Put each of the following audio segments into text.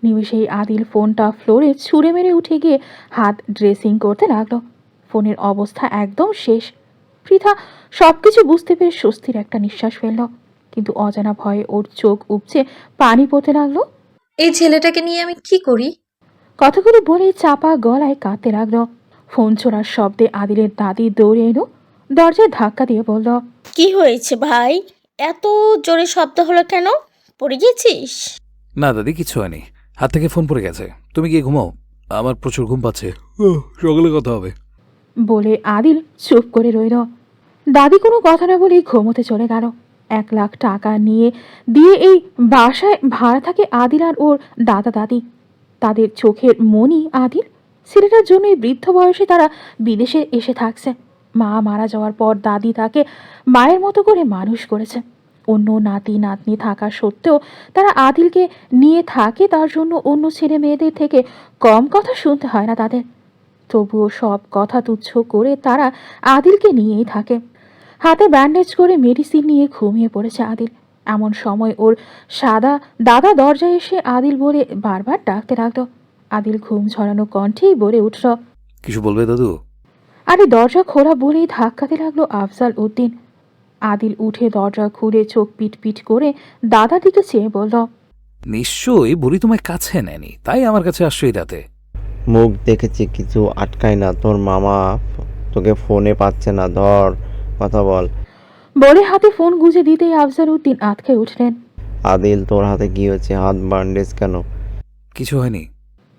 নিমেষেই আদিল ফোনটা ফ্লোরে ছুঁড়ে মেরে উঠে গিয়ে হাত ড্রেসিং করতে লাগলো। ফোনের অবস্থা একদম শেষ। পৃথা সবকিছু বুঝতে পেরে স্বস্তির একটা নিঃশ্বাস ফেলল, কিন্তু অজানা ভয়ে ওর চোখ উপচে পানি পড়তে লাগলো। এই ছেলেটাকে নিয়ে আমি কি করি? কথাগুলো বলেই চাপা গলায় কাঁদতে লাগলো। ফোন ছোড়ার শব্দে আদিলের দাদি দৌড়ে এলো, দরজায় ধাক্কা দিয়ে বলল, কি হয়েছে ভাই? এত জোরে শব্দ হলো কেন? পড়ে গেছিস? না দাদি, কিছু হয়নি। হাত থেকে ফোন পড়ে গেছে। তুমি গিয়ে ঘুমাও, আমার প্রচুর ঘুম পাচ্ছে। সকালে কথা হবে। বলে আদিল চুপ করে রইল। দাদি কোনো কথা না বলেই ঘুমোতে চলে গেল। 1 লাখ টাকা দিয়ে এই বাসায় ভাড়া থাকে আদিল আর ওর দাদা দাদি। তাদের চোখের মনি আদিল। ছেলেটার জন্য এই বৃদ্ধ বয়সে তারা বিদেশে এসে থাকছে। মা মারা যাওয়ার পর দাদি তাকে মায়ের মতো করে মানুষ করেছে। অন্য নাতি নাতনি থাকা সত্ত্বেও তারা আদিলকে নিয়ে থাকে, তার জন্য অন্য ছেলে মেয়েদের থেকে কম কথা শুনতে হয় না তাদের। তবুও সব কথা তুচ্ছ করে তারা আদিলকে নিয়েই থাকে। হাতে ব্যান্ডেজ করে মেডিসিন নিয়ে ঘুমিয়ে পড়েছে আদিল। এমন সময় ওর সাদা দাদা দরজায় এসে আদিল বলে বারবার ডাকতে লাগলো। আদিল ঘুম ঝরানো কণ্ঠেই বলে উঠল, কিছু বলবে দাদু? আরে দরজা খোলা বলেই ধাক্কাতে লাগলো আফজাল উদ্দিন। আদিল উঠে দরজা খুলে চোখ পিট পিট করে দাদার দিকে চেয়ে বলল, নিশ্চয়ই বুড়ি তোমায় কাছে নেয়নি, তাই আমার কাছে আসছো এই রাতে। মুখ দেখেছি, কিছু আটকায় না। তোর মামা তোকে ফোনে পাচ্ছে না, ধর কথা বল। বলে হাতে ফোন গুঁজে দিতেই আফজাল উদ্দিন আঁতকে উঠলেন। আদিল, তোর হাতে কি হয়েছে? হাত ব্যান্ডেজ কেন? কিছু হয়নি।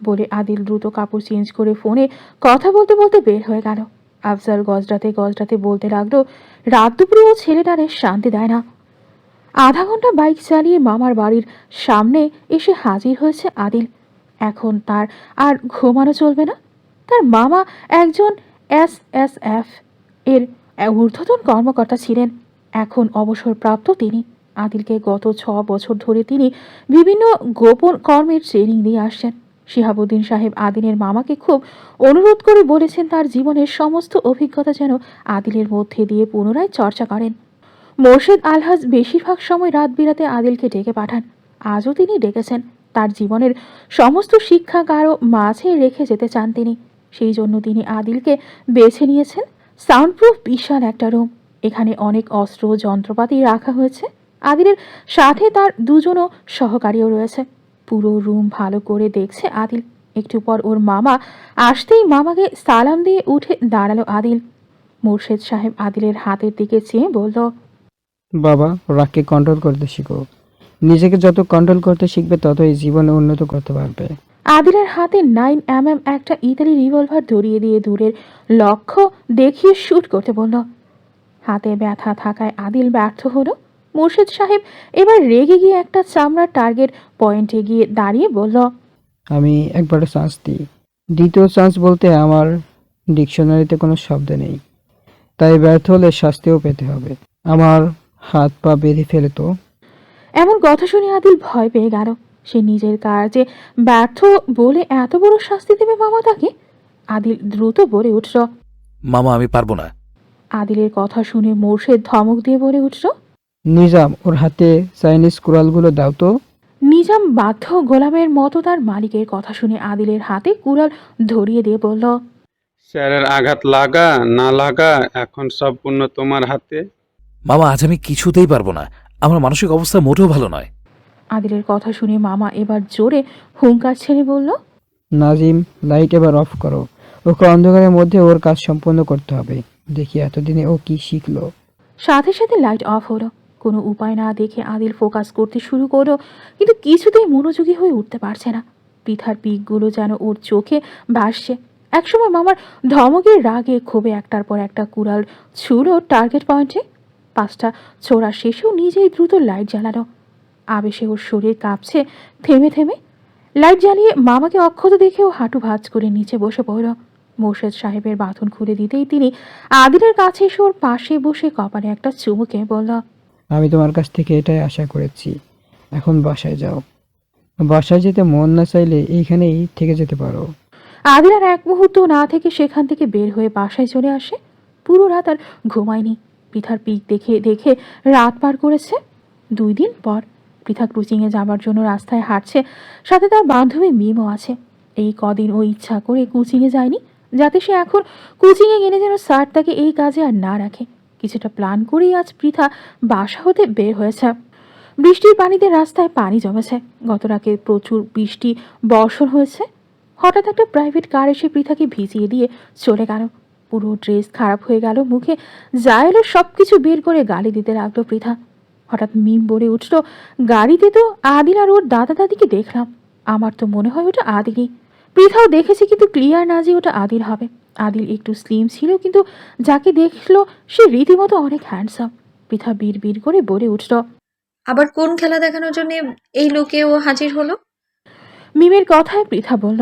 বলে আদিল দ্রুত কাপড় চেঞ্জ করে ফোনে কথা বলতে বলতে বের হয়ে গেল। আফজাল গজরাতে গজরাতে বলতে লাগলো, রাত দুপুরে ও ছেলেটারে শান্তি দেয় না। আধা ঘন্টা বাইক চালিয়ে মামার বাড়ির সামনে এসে হাজির হয়েছে আদিল। এখন তার আর ঘুমানো চলবে না। তার মামা একজন SSF এর ঊর্ধ্বতন কর্মকর্তা ছিলেন। এখন অবসরপ্রাপ্ত তিনি। আদিলকে গত 6 বছর ধরে তিনি বিভিন্ন গোপন কর্মের ট্রেনিং দিয়ে আসছেন। শিহাবুদ্দিন সাহেব আদিলের মামাকে খুব অনুরোধ করে বলেছেন তার জীবনের সমস্ত অভিজ্ঞতা যেন আদিলের মধ্যে দিয়ে পুনরায় চর্চা করেন। মোর্শেদ আলহাজ বেশিরভাগ সময় রাত বিরাতে আদিলকে ডেকে পাঠান। আজও তিনি ডেকেছেন। তার জীবনের সমস্ত শিক্ষা কারো মাঝে রেখে যেতে চান তিনি। সেই জন্য তিনি আদিলকে বেছে নিয়েছেন। সাউন্ডপ্রুফ বিশাল একটা রুম, এখানে অনেক অস্ত্র যন্ত্রপাতি রাখা হয়েছে। আদিলের সাথে তার দুজনও সহকারীও রয়েছে। পুরো রুম ভালো করে দেখছে আদিল। একটু পর ওর মামা আসতেই মামাকে সালাম দিয়ে উঠে দাঁড়ালো আদিল। মোর্শেদ সাহেব আদিলের হাতের দিকে চেয়ে বলল, বাবা, রাগকে কন্ট্রোল করতে শিখো। নিজেকে যত কন্ট্রোল করতে শিখবে ততই জীবনে উন্নত করতে পারবে। আদিলের হাতে 9mm একটা ইতালি রিভলভার ধরিয়ে দিয়ে দূরের লক্ষ্য দেখিয়ে শুট করতে বলল। হাতে ব্যথা থাকায় আদিল ব্যর্থ হলো। মুর্শিদ সাহেব এবার রেগে গিয়ে একটা চামড়ার টার্গেট পয়েন্টে গিয়ে দাঁড়িয়ে বলল, আমি একবারে চান্স দিই। দ্বিতীয় চান্স বলতে আমার ডিকশনারিতে কোনো শব্দ নেই, তাই ব্যর্থ হলে শাস্তিও পেতে হবে। আমার হাত পা বেঁধে ফেলে তো। এমন কথা শুনে আদিল ভয় পেয়ে গেল। সে নিজের কাজে ব্যর্থ বলে এত বড় শাস্তি দেবে মামা তাকে? আদিল দ্রুত বলে উঠল। মামা, আমি পারবো না। আদিলের কথা শুনে মোর্শেদ ধমক দিয়ে বলে উঠল, নিজাম, ওর হাতে চাইনিজ কুড়ালগুলো দাও তো। নিজাম বাধ্য গোলামের মতো তার মালিকের কথা শুনে আদিলের হাতে কুড়াল ধরিয়ে দিয়ে বলল, স্যারের আঘাত লাগা না লাগা এখন সম্পূর্ণ তোমার হাতে। মামা, আজ আমি কিছুতেই পারবো না। আমার মানসিক অবস্থা মোটেও ভালো নয়। আদিলের কথা শুনে মামা এবার জোরে হুঙ্কার ছেড়ে বলল, নাজিম, লাইট এবার অফ করো। ওকে অন্ধকারের মধ্যে ওর কাজ সম্পন্ন করতে হবে। দেখি এতদিনে ও কি শিখলো। সাথে সাথে লাইট অফ হলো। কোনো উপায় না দেখে আদিল ফোকাস করতে শুরু করলো, কিন্তু কিছুতেই মনোযোগী হয়ে উঠতে পারছে না। পিঠার পিকগুলো যেন ওর চোখে ভাসছে। একসময় মামার ধমকের রাগে ক্ষোভে একটার পর একটা কুড়াল ছুঁড়ো টার্গেট পয়েন্টে। 5টা ছোড়া শেষেও নিজেই দ্রুত লাইট জ্বালালো। আবেশে ওর শরীর কাঁপছে থেমে থেমে। লাইট জ্বালিয়ে মামাকে অক্ষত দেখেও হাঁটু ভাঁজ করে নিচে বসে পড়ল। মোর্শেদ সাহেবের বাঁধন খুলে দিতেই তিনি আদিলের কাছে এসে ওর পাশে বসে কপালে একটা চুমুকে বলল, আমি তোমার কাছ থেকে এটাই আশা করেছি। এখন বাসায় যাও। বাসায় যেতে মন না চাইলে এইখানেই থেকে যেতে পারো। আদিল আর এক মুহূর্ত না থেকে সেখান থেকে বের হয়ে বাসায় চলে আসে। পুরো রাত আর ঘুমায়নি। পিঠার পিক দেখে দেখে রাত পার করেছে। 2 দিন পর পৃথা কোচিংয়ে যাবার জন্য রাস্তায় হাঁটছে, সাথে তার বান্ধবী মিমও আছে। এই কদিন ও ইচ্ছা করে কোচিংয়ে যায়নি, যাতে সে এখন কোচিংয়ে গেলে যেন স্যার তাকে এই কাজে আর না রাখে। কিছুটা প্ল্যান করেই আজ পৃথা বাসা হতে বের হয়েছে। বৃষ্টির পানিতে রাস্তায় পানি জমেছে। গত রাতে প্রচুর বৃষ্টি বর্ষণ হয়েছে। হঠাৎ একটা প্রাইভেট কার এসে পৃথাকে ভিজিয়ে দিয়ে চলে গেল। পুরো ড্রেস খারাপ হয়ে গেল, মুখে যা এলো সব কিছু বের করে গালি দিতে লাগলো পৃথা। হঠাৎ মিম বলে উঠল, গাড়িতে তো আদিল আর ওর দাদা দাদিকে দেখলাম, আমার তো মনে হয় ওটা আদিলই। পৃথাও দেখেছে, কিন্তু ক্লিয়ার না যে ওটা আদিল হবে। আদিল একটু স্লিম ছিল, কিন্তু যাকে দেখলো সে রীতিমতো অনেক হ্যান্ডসাম। পৃথা বিড় বিড় করে বলে উঠল, আবার কোন খেলা দেখানোর জন্য এই লোকে ও হাজির হলো? মিমের কথায় পৃথা বলল।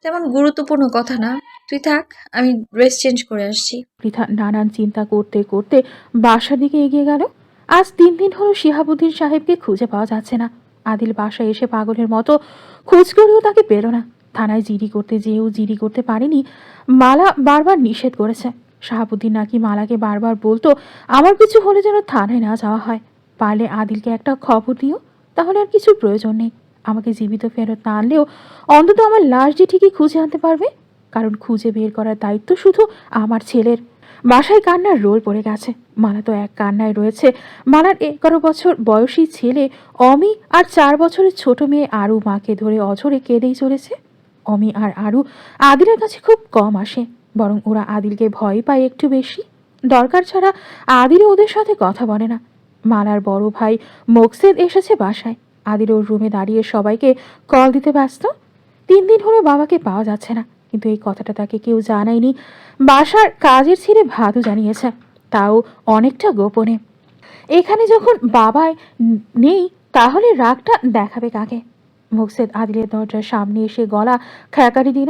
তেমন গুরুত্বপূর্ণ কথা না, তুই থাক, আমি ড্রেস চেঞ্জ করে আসছি। পৃথা নানান চিন্তা করতে করতে বাসার দিকে এগিয়ে গেল। আজ 3 দিন হলো শিহাবুদ্দিন সাহেবকে খুঁজে পাওয়া যাচ্ছে না। আদিল বাসায় এসে পাগলের মতো খোঁজ করেও তাকে পেল না। থানায় জিডি করতে যেও জিডি করতে পারেনি, মালা বারবার নিষেধ করেছে। শাহাবুদ্দিন নাকি মালাকে বারবার বলতো, আমার কিছু হলে যেন থানায় না যাওয়া হয়, পারলে আদিলকে একটা খবর দিও, তাহলে আর কিছুর প্রয়োজন নেই। আমাকে জীবিত ফেরত না আনলেও অন্তত আমার লাশ যে ঠিকই খুঁজে আনতে পারবে, কারণ খুঁজে বের করার দায়িত্ব শুধু আমার ছেলের। বাসায় কান্নার রোল পড়ে গেছে। মালা তো এক কান্নায় রয়েছে। মালার 11 বছর বয়সী ছেলে অমি আর 4 বছরের ছোট মেয়ে আরু মাকে ধরে অঝরে কেঁদেই চলেছে। অমি আর আরু আদিলের কাছে খুব কম আসে, বরং ওরা আদিলকে ভয় পায় একটু বেশি। দরকার ছাড়া আদিলও ওদের সাথে কথা বলে না। মালার বড় ভাই মোকসেদ এসেছে বাসায়। আদিল ওর রুমে দাঁড়িয়ে সবাইকে কল দিতে ব্যস্ত। 3 দিন হলো বাবাকে পাওয়া যাচ্ছে না, কিন্তু এই কথাটা তাকে কেউ জানায়নি। বাসার কাজের ছেলে ভাদু জানিয়েছে, তাও অনেকটা গোপনে। এখানে যখন বাবাই নেই, তাহলে রাগটা দেখাবে কাকে? মোকসেদ আদিলের দরজার সামনে এসে গলা খ্যাকারি দিল।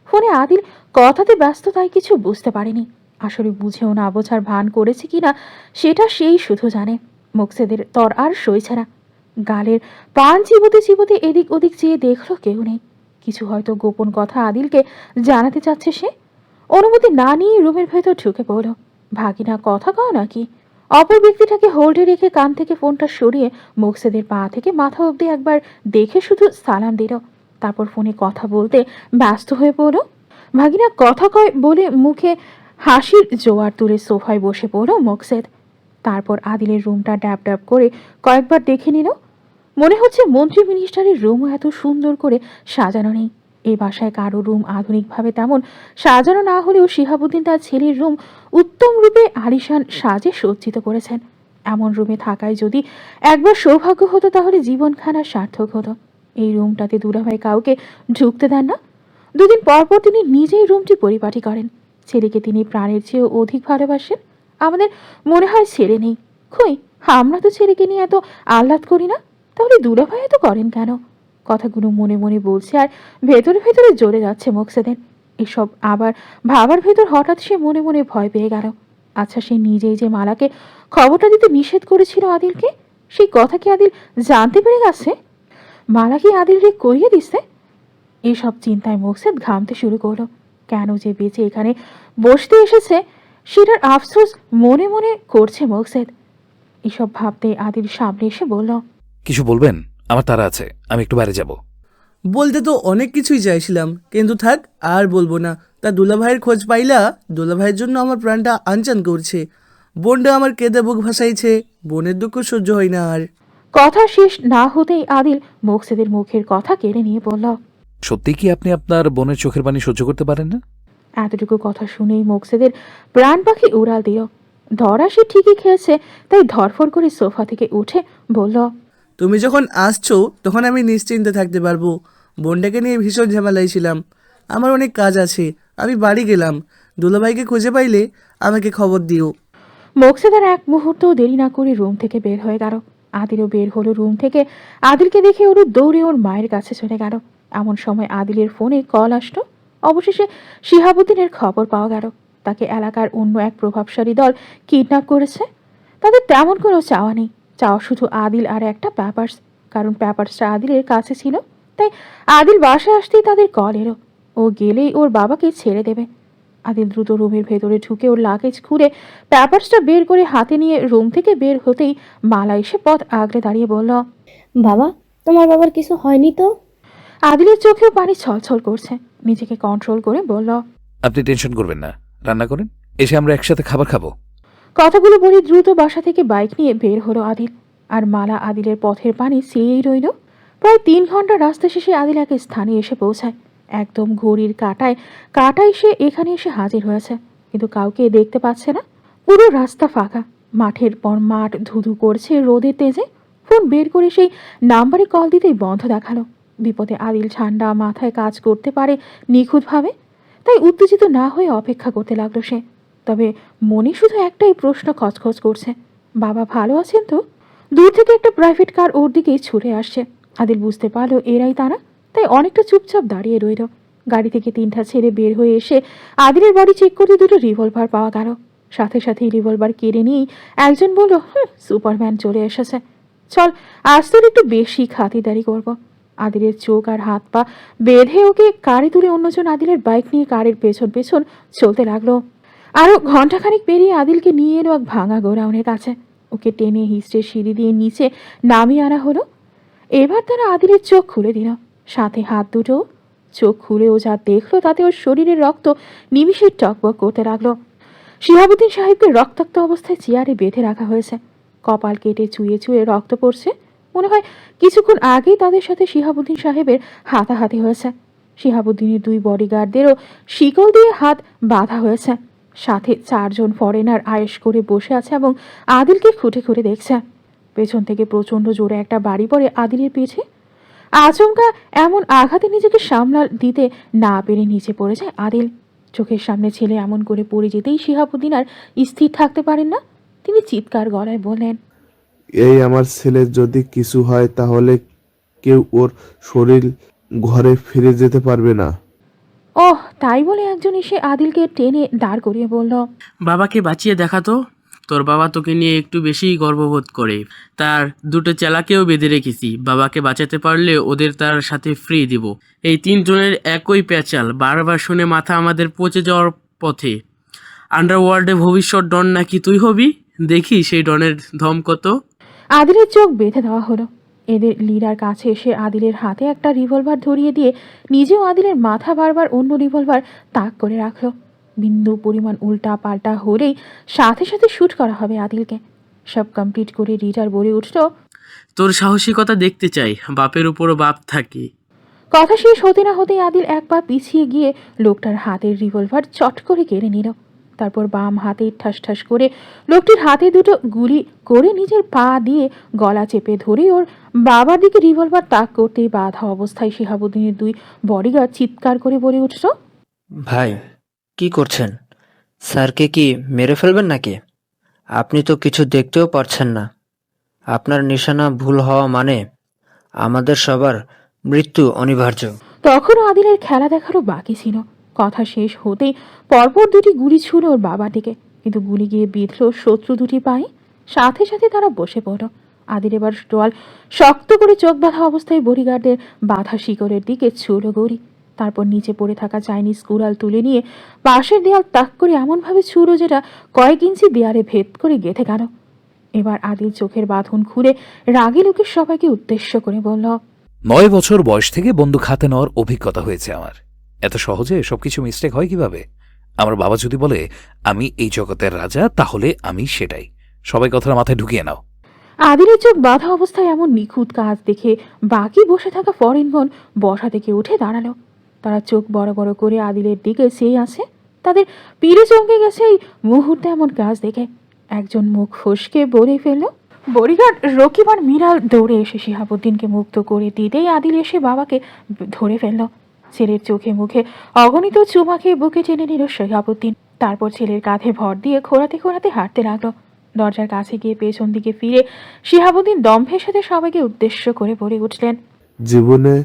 ফোনে আদিল কথাতে ব্যস্ত, তাই কিছু বুঝতে পারেনি। আসলে বুঝেও না বোঝার ভান করেছে কিনা সেটা সেই শুধু জানে। মোকসেদের তর আর সইছে না। গালের পান চিবোতে চিবোতে এদিক ওদিক চেয়ে দেখলো কেউ নেই। কিছু হয়তো গোপন কথা আদিলকে জানাতে চাচ্ছে সে। অনুমতি না নিয়ে রুমের ভেতর ঢুকে পড়ল। ভাগিনা কথা কও নাকি? অপর ব্যক্তিটাকে হোল্ডে রেখে কান থেকে ফোনটা সরিয়ে মোকসেদের পা থেকে মাথা অবধি একবার দেখে শুধু সালাম দিল। তারপর ফোনে কথা বলতে ব্যস্ত হয়ে পড়ল। ভাগিনা কথা কয় বলে মুখে হাসির জোয়ার তুলে সোফায় বসে পড়ল মোকসেদ। তারপর আদিলের রুমটা ড্যাব ড্যাব করে কয়েকবার দেখে নিল। মনে হচ্ছে মন্ত্রী মিনিস্টারের রুমও এত সুন্দর করে সাজানো নেই। এই বাসায় কারো রুম আধুনিকভাবে তেমন সাজানো না হলেও শিহাবুদ্দিন তার ছেলের রুম উত্তম রূপে আলিশান সাজে সজ্জিত করেছেন। এমন রুমে থাকায় যদি একবার সৌভাগ্য হতো, তাহলে জীবনখানা সার্থক হতো। এই রুমটাতে দুলাভাই কাউকে ঢুকতে দেন না। 2 দিন পর পর তিনি নিজেই রুমটি পরিপাটি করেন। ছেলেকে তিনি প্রাণের চেয়েও অধিক ভালোবাসেন। আমাদের মনে হয় ছেলে নেই, কই আমরা তো ছেলেকে নিয়ে এত আহ্লাদ করি না, তাহলে দুলাভাই এত করেন কেন? কথাগুলো মনে মনে বলছে আর ভেতরে ভেতরে জ্বলে যাচ্ছে মোকসেদের। এসব আবার ভাবার ভেতর হঠাৎ সে মনে মনে ভয় পেয়ে গেল। আচ্ছা, সে নিজেই যে মালাকে খবরটা দিতে নিষেধ করেছিল আদিলকে, সেই কথা কি আদিল জানতে পেরে গেছে? মালা কি আদিলকে কইয়ে দিচ্ছে? এইসব চিন্তায় মোকসেদ ঘামতে শুরু করলো। কেন যে বেঁচে এখানে বসতে এসেছে সেটার আফসোস মনে মনে করছে মোকসেদ। এসব ভাবতে আদিল সামনে এসে বলল, কিছু বলবেন? আমার তাড়া আছে, আমি একটু বাইরে যাব। বলতে তো অনেক কিছুই চাইছিলাম, কিন্তু থাক আর বলবো না। তা দুলাভাইয়ের খোঁজ পাইলা? দুলাভাইয়ের জন্য আমার প্রাণটা আনচান করছে। বোনটা আমার কেঁদে বুক ভাসাইছে, বোনের দুঃখ সহ্য হয় না আর। কথা শেষ না হতেই আদিল মোকসেদের মুখের কথা কেড়ে নিয়ে বলল, সত্যি কি আপনি আপনার বোনের চোখের পানি সহ্য করতে পারেন না? এতটুকু কথা শুনেই মোকসেদের প্রাণ পাখি উড়াল দিল। ধরা সে ঠিকই খেয়েছে, তাই ধরফর করে সোফা থেকে উঠে বলল, তুমি যখন আসছো তখন আমি নিশ্চিন্তে থাকতে পারবো। বোনটাকে নিয়ে ভীষণ ঝামেলায় ছিলাম, আমার অনেক কাজ আছে, আমি বাড়ি গেলাম। দুলাভাইকে খুঁজে পাইলে আমাকে খবর দিও। মোকসেদার এক মুহূর্তও দেরি না করে রুম থেকে বের হয়ে গেল। আদিলও বের হলো রুম থেকে। আদিলকে দেখে ওর দৌড়ে ওর মায়ের কাছে চলে গেল। এমন সময় আদিলের ফোনে কল আসলো। অবশেষে শিহাবুদ্দিনের খবর পাওয়া গেল। তাকে এলাকার অন্য এক প্রভাবশালী দল কিডন্যাপ করেছে। তাদের তেমন কোনো চাওয়া নেই, চাওয়া শুধু আদিল আর একটা পেপারস। কারণ পেপারসটা আদিলের কাছে ছিল, তাই আদিল বাসায় আসতেই তাদের কল এলো। ও গেলেই ওর বাবাকে ছেড়ে দেবে। আদিল দ্রুত রুমের ভেতরে ঢুকে ওর লাগেজ খুলে পেপারসটা বের করে হাতে নিয়ে রুম থেকে বের হতেই মালা এসে পথ আগলে দাঁড়িয়ে বলল, বাবা, তোমার বাবার কিছু হয়নি তো? আদিলের চোখেও পানি ছলছল করছে। নিজেকে কন্ট্রোল করে বলল, আপনি টেনশন করবেন না, রান্না করেন, এসে আমরা একসাথে খাবার খাবো। কথাগুলো বলে দ্রুত বাসা থেকে বাইক নিয়ে বের হলো আদিল। আর মালা আদিলের পথের পানি চেয়েই রইল। প্রায় 3 ঘন্টা রাস্তা শেষে আদিল এক স্থানে এসে পৌঁছায়। একদম ঘড়ির কাটায় সে এখানে এসে হাজির হয়েছে, কিন্তু কাউকে দেখতে পাচ্ছে না। পুরো রাস্তা ফাঁকা, মাঠের পর মাঠ ধুধু করছে রোদের তেজে। ফোন বের করে সেই নাম্বারে কল দিতেই বন্ধ দেখালো। বিপদে আদিল ঠান্ডা মাথায় কাজ করতে পারে নিখুঁতভাবে, তাই উত্তেজিত না হয়ে অপেক্ষা করতে লাগলো সে। তবে মনে শুধু একটাই প্রশ্ন খচখচ করছে, বাবা ভালো আছেন তো? দূর থেকে একটা প্রাইভেট কার ওর দিকেই ছুটে আসছে। আদিল বুঝতে পারলো এরাই তারা, তাই অনেকটা চুপচাপ দাঁড়িয়ে রইল। গাড়ি থেকে 3টা ছেলে বের হয়ে এসে আদিলের বডি চেক করতে 2টো রিভলভার পাওয়া গেল। সাথে সাথেই রিভলভার কেড়ে নিয়েই একজন বলল, সুপারম্যান চলে এসেছে, চল আজ তোর একটু বেশি খাতিরদারি করব। আদিলের চোখ আর হাত পা বেঁধে ওকে কারে তুলে অন্যজন আদিলের বাইক নিয়ে কারের পেছন পেছন চলতে লাগলো। আরও ঘণ্টাখানিক পেরিয়ে আদিলকে নিয়ে এলো এক ভাঙা গোডাউনের কাছে। ওকে টেনে হিস্ট্রে সিঁড়ি দিয়ে নিচে নামিয়ে আনা হলো। এবার তারা আদিলের চোখ খুলে দিল, সাথে হাত দুটো। চোখ খুলে ও যা দেখলো তাতে ওর শরীরের রক্ত নিমিষে টকবক করতে লাগলো। শিহাবুদ্দিন সাহেবকে রক্তাক্ত অবস্থায় চেয়ারে বেঁধে রাখা হয়েছে। কপাল কেটে চুয়ে চুয়ে রক্ত পড়ছে। মনে হয় কিছুক্ষণ আগেই তাদের সাথে শিহাবুদ্দিন সাহেবের হাতাহাতি হয়েছে। শিহাবুদ্দিনের 2 বডিগার্ডদেরও শিকল দিয়ে হাত বাঁধা হয়েছে। সাথে 4 জন ফরেনার আয়েশ করে বসে আছে এবং আদিলকে খুঁটে খুঁটে দেখছে। পেছন থেকে প্রচণ্ড জোরে একটা বাড়ি পড়ে আদিলের পিঠে। আচমকা এমন আঘাতে নিজেকে সামলা দিতে না পেরে নিচে পড়ে যায় আদিল। চোখের সামনে ছেলে এমন করে পড়ে যেতেই শিহাবুদ্দিন আর স্থির থাকতে পারেন না। তিনি চিৎকার গলায় বললেন, এই আমার ছেলের যদি কিছু হয় তাহলে কেউ ওর শরীর ঘরে ফিরে যেতে পারবে না। ওহ, তাই বলে একজন এসে আদিলকে টেনে দাঁড় করিয়ে বলল, বাবাকে বাঁচিয়ে দেখাতো, তোর বাবা তোকে নিয়ে একটু বেশিই গর্ববোধ করে। তার 2টো চেলাকেও বেঁধে রেখেছি, বাবাকে বাঁচাতে পারলে ওদের তার সাথে ফ্রি দিব। এই 3 জনের একই প্যাচাল, বারবার শুনে মাথা আমাদের পচে যাওয়ার পথে। আন্ডারওয়ার্ল্ডে ভবিষ্যৎ ডন নাকি তুই হবি, দেখি সেই ডনের ধম কত। আদিলের চোখ বেঁধে দেওয়া হলো। এদের লিডার কাছে এসে আদিলের হাতে একটা রিভলভার ধরিয়ে দিয়ে নিজেও আদিলের মাথা বারবার অন্য রিভলভার তাক করে রাখলো। বিন্দু পরিমাণ উল্টা পাল্টা হলেই সাথে সাথে শ্যুট করা হবে আদিলকে। সব কমপ্লিট করে লিডার বলে উঠল, তোর সাহসিকতা দেখতে চাই, বাপের উপরও বাপ থাকে। কথা শেষ হতে না হতেই আদিল এক পা পিছিয়ে গিয়ে লোকটার হাতের রিভলভার চট করে কেড়ে নিল। তারপর বাম হাতে ঠাস ঠাস করে লোকটির হাতে 2টো গুলি করে নিজের পা দিয়ে গলা চেপে ধরে ওর বাবার দিকে রিভলভার তাক করতেই বাধা অবস্থায় শিহাবুদ্দিনের 2 বডিগার্ড চিৎকার করে বলে উঠল, ভাই কি করছেন? স্যারকে কি মেরে ফেলবেন নাকি? আপনি তো কিছু দেখতেও পারছেন না। আপনার নিশানা ভুল হওয়া মানে আমাদের সবার মৃত্যু অনিবার্য। তখনও আদিলের খেলা দেখারও বাকি ছিল। কথা শেষ হতেই পরপর 2টি গুলি ছুড়ল ওর বাবার দিকে, কিন্তু গুলি গিয়ে বিঁধল শত্রু 2টি পায়ে। সাথে সাথে তারা বসে পড়ল। আদিল এবার স্টল শক্ত করে চোখ বাঁধা অবস্থায় বডিগার্ডদের বাধা শিকড়ের দিকে ছুড়ল গৌরী। তারপর নিচে পড়ে থাকা চাইনিজ কুড়াল তুলে নিয়ে পাশের দেয়াল তাক করে এমনভাবে ছুড়ল যেটা কয়েক ইঞ্চি দেয়ালে ভেদ করে গেঁথে গেল। এবার আদিল চোখের বাঁধন খুলে রাগে লোকের সবাইকে উদ্দেশ্য করে বলল, 9 বছর বয়স থেকে বন্দুক হাতে নেওয়ার অভিজ্ঞতা হয়েছে আমার। এত সহজে সবকিছু মিস্টেক হয় কিভাবে? আমার বাবা যদি বলে আমি এই জগতের রাজা, তাহলে আমি সেটাই। সবাই কথাটা মাথায় ঢুকিয়ে নাও। আদিলের চোখ বাঁধা অবস্থায় এমন নিখুঁত কাজ দেখে বাকি বসে থাকা ফরেনগণ বসা থেকে উঠে দাঁড়ালো। তারা চোখ বড় বড় করে আদিলের দিকে চেয়ে আছে। তাদের পিড়ে চমকে গেছে এই মুহূর্তে এমন কাজ দেখে। একজন মুখ ফসকে বলে ফেলল, বডিগার্ড রকিব আর মিরাল দৌড়ে এসে শিহাবুদ্দিনকে মুক্ত করে দিতেই আদিল এসে বাবাকে ধরে ফেলল। ছেলের চোখে মুখে অগণিত চুমা খেয়ে বুকে টেনে নিল শিহাবুদ্দিন। তারপর ছেলের কাঁধে ভর দিয়ে খোঁড়াতে খোঁড়াতে হাঁটতে লাগলো। দরজার কাছে গিয়ে পেছন দিকে ফিরে শিহাবুদ্দিন দম্ভের সাথে সবাইকে উদ্দেশ্য করে বলে উঠলেন, জীবনে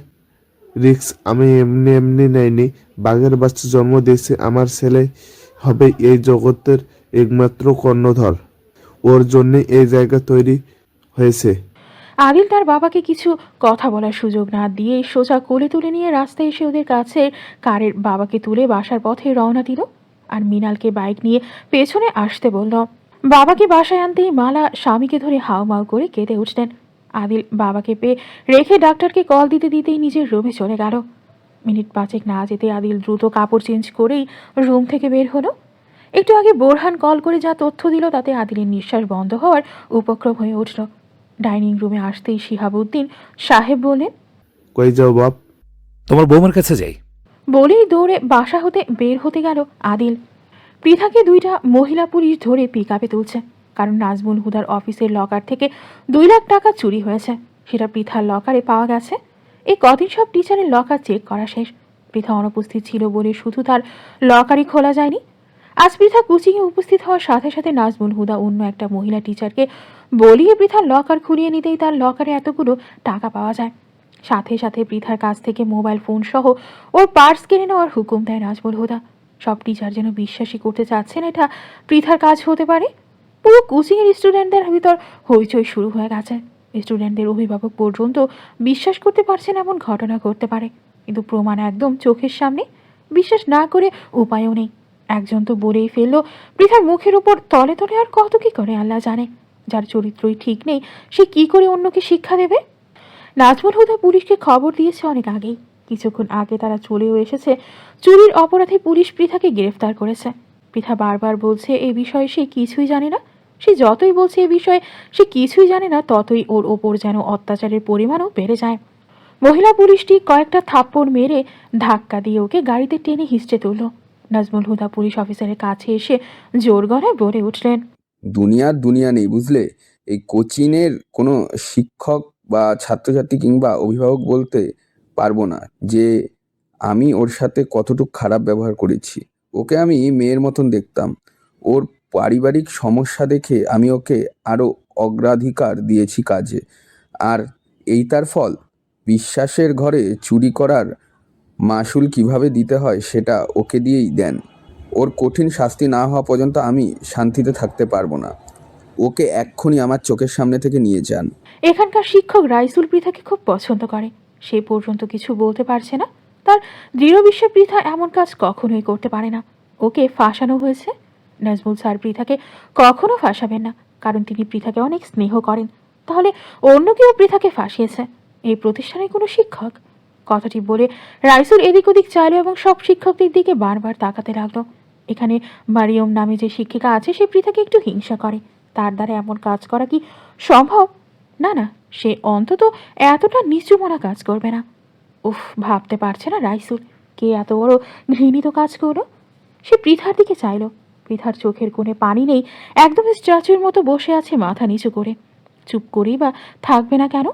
রিস্ক আমি এমনি এমনি নেইনি। বাঘের বাচ্চা জন্ম দিয়েছে, আমার ছেলে হবে এই জগতের একমাত্র কর্ণধর। ওর জন্য এই জায়গা তৈরি হয়েছে। আদিল তার বাবাকে কিছু কথা বলার সুযোগ না দিয়ে সোজা কোলে তুলে নিয়ে রাস্তায় এসে ওদের কাছে কারের বাবাকে তুলে বাসার পথে রওনা দিল। আর মিনালকে বাইক নিয়ে পেছনে আসতে বলল। বাবাকে বাসায় আনতেই মালা স্বামীকে ধরে হাউমাউ করে কেঁদে উঠলেন। আদিল বাবাকে পেয়ে রেখে ডাক্তারকে কল দিতে দিতেই নিজের রুমে চলে গেল। মিনিট 5 না যেতে আদিল দ্রুত কাপড় চেঞ্জ করেই রুম থেকে বের হলো। একটু আগে বোরহান কল করে যা তথ্য দিল তাতে আদিলের নিঃশ্বাস বন্ধ হওয়ার উপক্রম হয়ে উঠল। ডাইনিং রুমে আসতেই শিহাবুদ্দিন সাহেব বললেন, কই যাও বাপ? তোমার বৌমার কাছে যাই। বলেই দৌড়ে বাসা হতে বের হতে গেল আদিল। পৃথাকে 2টা মহিলা পুলিশ ধরে পিক আপে তুলছে, কারণ নাজমুল হুদার অফিসের লকার থেকে 2 লাখ টাকা চুরি হয়েছে। সেটা পৃথার লকারে পাওয়া গেছে। এই কদিন সব টিচারের লকার চেক করা শেষ। পৃথা অনুপস্থিত ছিল বলে শুধু তার লকারই খোলা যায়নি। আজ পৃথা কোচিংয়ে উপস্থিত হওয়ার সাথে সাথে নাজমুল হুদা অন্য একটা মহিলা টিচারকে বলিয়ে পৃথার লকার খুলিয়ে নিতেই তার লকারে এতগুলো টাকা পাওয়া যায়। সাথে সাথে পৃথার কাছ থেকে মোবাইল ফোন সহ ওর পার্স কিনে নেওয়ার হুকুম দেয় নাজমুল হুদা। সব টিচার যেন বিশ্বাসই করতে চাচ্ছেন এটা পৃথার কাজ হতে পারে। পুরো কোচিংয়ের স্টুডেন্টদের ভিতর হইচই শুরু হয়ে গেছে। স্টুডেন্টদের অভিভাবক পর্যন্ত বিশ্বাস করতে পারছেন এমন ঘটনা ঘটতে পারে, কিন্তু প্রমাণ একদম চোখের সামনে। বিশ্বাস না করে উপায়ও নেই। একজন তো বলেই ফেললো, পৃথার মুখের উপর তলে তলে আর কত কি করে আল্লাহ জানে। যার চরিত্রই ঠিক নেই সে কি করে অন্যকে শিক্ষা দেবে? নাজমুল হুদা পুলিশকে খবর দিয়েছে অনেক আগেই। কিছুক্ষণ আগে তারা চলেও এসেছে। চুরির অপরাধে পুলিশ পৃথাকে গ্রেফতার করেছে। পৃথা বারবার বলছে এই বিষয়ে সে কিছুই জানে না। সে যতই বলছে এ বিষয়ে সে কিছুই জানে না, ততই ওর ওপর যেন অত্যাচারের পরিমাণও বেড়ে যায়। মহিলা পুলিশটি কয়েকটা থাপ্পড় মেরে ধাক্কা দিয়ে ওকে গাড়িতে টেনে হিঁচড়ে তুলল। নাজমুল হুদা পুলিশ অফিসারের কাছে এসে জোর গলায় বলে উঠলেন, দুনিয়া নেই বুঝলে। এই কোচিংয়ের কোনো শিক্ষক বা ছাত্রছাত্রী কিংবা অভিভাবক বলতে পারবো না যে আমি ওর সাথে কতটুকু খারাপ ব্যবহার করেছি। ওকে আমি মেয়ের মতন দেখতাম। ওর পারিবারিক সমস্যা দেখে আমি ওকে আরও অগ্রাধিকার দিয়েছি কাজে। আর এই তার ফল। বিশ্বাসের ঘরে চুরি করার মাসুল কিভাবে দিতে হয় সেটা ওকে দিয়েই দেন। ওর কঠিন শাস্তি না হওয়া পর্যন্ত আমি শান্তিতে থাকতে পারবো না। ওকে এক্ষুনি আমার চোখের সামনে থেকে নিয়ে যান। এখানকার শিক্ষক রাইসুল পৃথাকে খুব পছন্দ করে। সে পর্যন্ত কিছু বলতে পারছে না। তার দৃঢ় বিশ্বাস পৃথা এমন কাজ কখনোই করতে পারে না। ওকে ফাঁসানো হয়েছে। নাজমুল স্যার পৃথাকে কখনো ফাঁসাবেন না, কারণ তিনি পৃথাকে অনেক স্নেহ করেন। তাহলে অন্য কেউ পৃথাকে ফাঁসিয়েছে, এই প্রতিষ্ঠানের কোনো শিক্ষক? কথাটি বলে রাইসুল এদিক ওদিক চাইল এবং সব শিক্ষকদের দিকে বারবার তাকাতে লাগলো। এখানে মারিয়ম নামে যে শিক্ষিকা আছে সে পৃথাকে একটু হিংসা করে। তার দ্বারা এমন কাজ করা কি সম্ভব? না না, সে অন্তত এতটা নিচু মনা কাজ করবে না। উফ, ভাবতে পারছে না রাইসুল কে এত বড় ঘৃণিত কাজ করলো। সে পৃথার দিকে চাইল। পৃথার চোখের কোণে পানি নেই, একদম স্ট্যাচুর মতো বসে আছে মাথা নিচু করে। চুপ করেই বা থাকবে না কেন?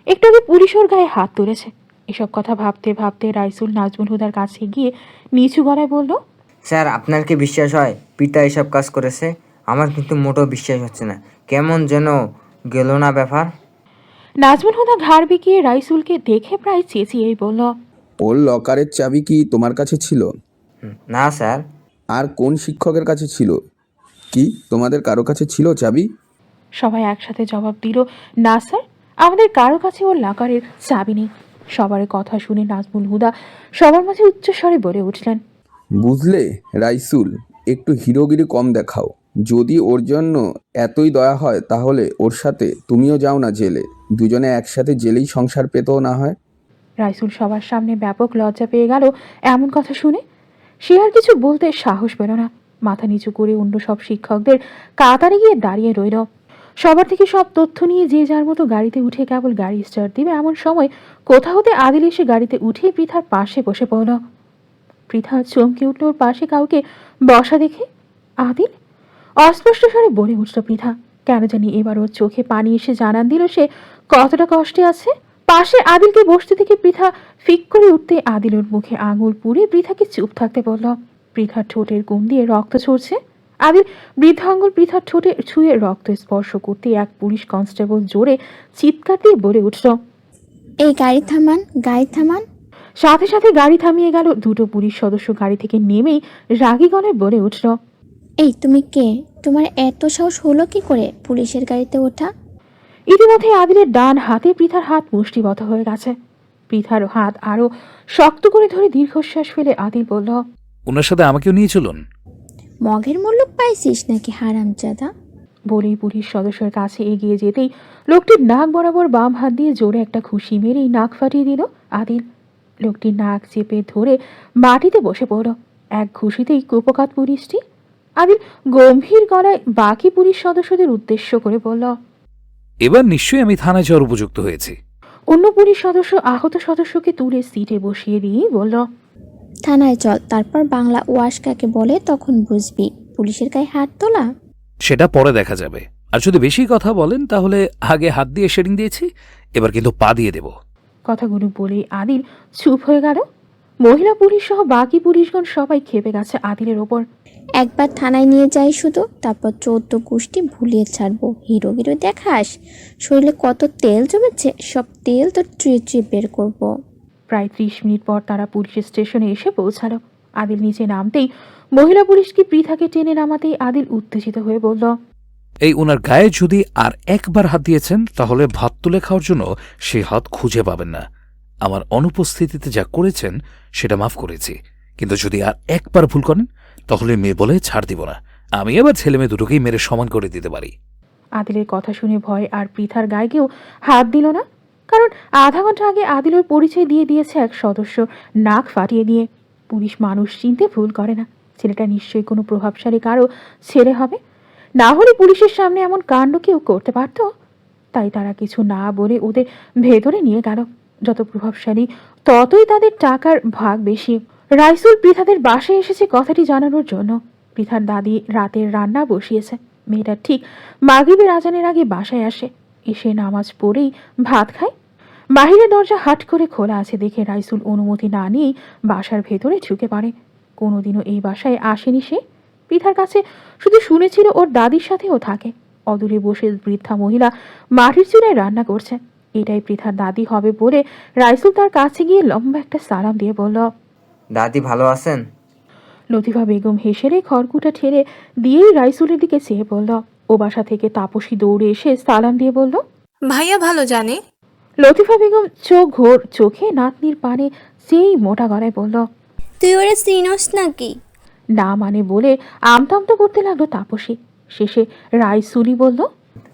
একটু আগে পুলিশ ওর গায়ে হাত তুলেছে। এসব কথা ভাবতে ভাবতে রাইসুল নাজমুল হুদার কাছে গিয়ে নিচু গলায় বলল, স্যার আপনার কি বিশ্বাস হয় পিতা এসব কাজ করেছে? আমার কিন্তু মোটেও বিশ্বাস হচ্ছে না। কেমন যেন গেল না ব্যাপার। নাজমুল হুদা ঘাড় বেঁকিয়ে রাইসুলকে দেখে প্রায় চেঁচিয়েই বলল, ওর লকারের চাবি কি তোমার কাছে ছিল? না স্যার। আর কোন শিক্ষকের কাছে ছিল? কি তোমাদের কারো কাছে ছিল চাবি? সবাই একসাথে জবাব দিল, না স্যার, আমাদের কারো কাছে ওর লকারের চাবি নেই। সবার কথা শুনে নাজমুল হুদা সবার মাঝে উচ্চস্বরে বলে উঠলেন, বুঝলে রাইসুল, একটু হিরোগিরি কম দেখাও। যদি ওর জন্য এতই দয়া হয় তাহলে ওর সাথে তুমিও যাও না জেলে। দুজনে একসাথে জেলেই সংসার পেতেও না হয়। রাইসুল সবার সামনে ব্যাপক লজ্জা পেয়ে গেল এমন কথা শুনে। সে আর কিছু বলতে সাহস পেল না। মাথা নিচু করে অন্য সব শিক্ষকদের কাতারে গিয়ে দাঁড়িয়ে রইল। সবার থেকে সব তথ্য নিয়ে যে যার মতো গাড়িতে উঠে কেবল গাড়ি স্টার্ট দিবে এমন সময় কোথা হতে আদিল এসে গাড়িতে উঠে পৃথার পাশে বসে পড়ল। পৃথা চমকে উঠল ওর পাশে কাউকে বসা দেখে। আদিল? অস্পষ্ট স্বরে বলে উঠল পৃথা। কেন জানি এবার ওর চোখে পানি এসে জানান দিল সে কতটা কষ্টে আছে। পাশে আদিলকে বসতে থেকে পৃথা ফিক করে উঠতে আদিল ওর মুখে আঙুল পুড়ে পৃথাকে চুপ থাকতে বলল। পৃথার ঠোঁটের কোণ দিয়ে রক্ত ঝরছে। আদিল বৃদ্ধ আঙুল পৃথার ঠোঁটে ছুঁয়ে রক্ত স্পর্শ করতে এক পুলিশ কনস্টেবল জোরে চিৎকার দিয়ে বলে উঠল, এই গাড়ি থামান, গাড়ি থামান। সাথে সাথে গাড়ি থামিয়ে গেল। 2টো পুলিশ সদস্য গাড়ি থেকে নেমেই রাগী গলায় বলে উঠল, এই তুমি কে? তোমার এত সাহস হলো কি করে পুলিশের গাড়িতে ওঠা? ইতিমধ্যে আদিলের ডান হাতে পৃথার হাত মুষ্টিবদ্ধ হয়ে গেছে। পৃথার হাত আরো শক্ত করে ধরে দীর্ঘশ্বাস ফেলে আদিল বলল, ওনার সাথে আমাকেও নিয়ে চলুন। মগের মূল্য পাইছিস নাকি হারামজাদা? বলেই পুলিশ সদস্যের কাছে এগিয়ে যেতেই লোকটির নাক বরাবর বাম হাত দিয়ে জোরে একটা ঘুষি মেরেই নাক ফাটিয়ে দিল আদিল। লোকটির নাক চেপে ধরে মাটিতে বসে পড়ল। এক ঘুষিতেই কুপকাত পুলিশটি। আদিল গম্ভীর গলায় বাকি পুলিশ সদস্যদের উদ্দেশ্য করে বলল, এবার নিশ্চয়ই আমি থানায় যাওয়ার উপযুক্ত হয়েছি। অন্য পুলিশ সদস্য আহত সদস্যকে তুলে সিটে বসিয়ে দিয়েই বলল, থানায় চল, তারপর বাংলা ওয়াশ কাকে বলে তখন বুঝবি। পুলিশের গায়ে হাত তোলা সেটা পরে দেখা যাবে। আর যদি বেশি কথা বলেন তাহলে আগে হাত দিয়ে শেডিং দিয়েছি, এবার কিন্তু পা দিয়ে দেব। কথাগুলো বলেই আদিল চুপ হয়ে গেল। মহিলা পুলিশ সহ বাকি পুলিশগণ সবাই খেপে গেছে আদিলের ওপর। একবার থানায় নিয়ে যাই শুধু, তারপর 14 গোষ্ঠী ভুলিয়ে ছাড়বো। হিরো হিরো দেখাস, শরীরে কত তেল জমেছে, সব তেল তোর চুয়ে চুয়ে বের করবো। প্রায় 30 মিনিট পর তারা পুলিশ স্টেশনে এসে পৌঁছালো। আদিল নিচে নামতেই মহিলা পুলিশকে পৃথাকে টেনে নামাতেই আদিল উত্তেজিত হয়ে বলল, এই ওনার গায়ে যদি আর একবার হাত দিয়েছেন তাহলে ভাত তুলে খাওয়ার জন্য সে হাত খুঁজে পাবেন না। আমার অনুপস্থিতিতে যা করেছেন সেটা মাফ করেছি, কিন্তু যদি আর একবার ভুল করেন তাহলে মেয়ে বলে ছাড় দিব না। আমি আবার ছেলে মেয়ে দুটোকেই মেরে সমান করে দিতে পারি। আদিলের কথা শুনে ভয় আর পৃথার গায়ে কেউ হাত দিল না, কারণ আধা ঘন্টা আগে আদিলের পরিচয় দিয়ে দিয়েছে এক সদস্য নাক ফাটিয়ে দিয়ে। পুলিশ মানুষ চিনতে ভুল করে না। ছেলেটা নিশ্চয়ই কোনো প্রভাবশালী কারো ছেলে হবে, না হলে পুলিশের সামনে এমন কাণ্ড কেউ করতে পারত। তাই তারা কিছু না বলে ওদের ভেতরে নিয়ে গেল। যত প্রভাবশালী ততই তাদের টাকার ভাগ বেশি। রাইসুল পৃথাদের বাসায় এসেছে কথাটি জানানোর জন্য। পৃথার দাদি রাতের রান্না বসিয়েছে। মেয়েটা ঠিক মাগরিবের আজানের আগে বাসায় আসে, এসে নামাজ পড়েই ভাত খায়। বাহিরের দরজা হাট করে খোলা আছে দেখে রাইসুল অনুমতি না নিয়েই বাসার ভেতরে ঢুকে পড়ে। কোনোদিনও এই বাসায় আসেনি সে। পৃথার কাছে শুধু শুনেছিল ওর দাদির সাথেও থাকে। অদূরে বসে বৃদ্ধা মহিলা মাটির চুলায় রান্না করছে। এটাই পৃথার দাদি হবে বলে রাইসুল তার কাছে গিয়ে লম্বা একটা সালাম দিয়ে বলল, দাদি ভালো আছেন? লতিফা বেগম হেসে খড়কুটা ঠেলে দিয়েই রাইসুলের দিকে চেয়ে বলল। ও বাসা থেকে তাপসী দৌড়ে এসে সালাম দিয়ে বলল, ভাইয়া ভালো জানে। লতিফা বেগম চোখ ঘোর চোখে নাতনির পানে সেই মোটা গলায় বলল, তুই ওরে চিনোস নাকি? না মানে বলে আমতামতা করতে লাগলো তাপসী। শেষে রাইসুলি বলল,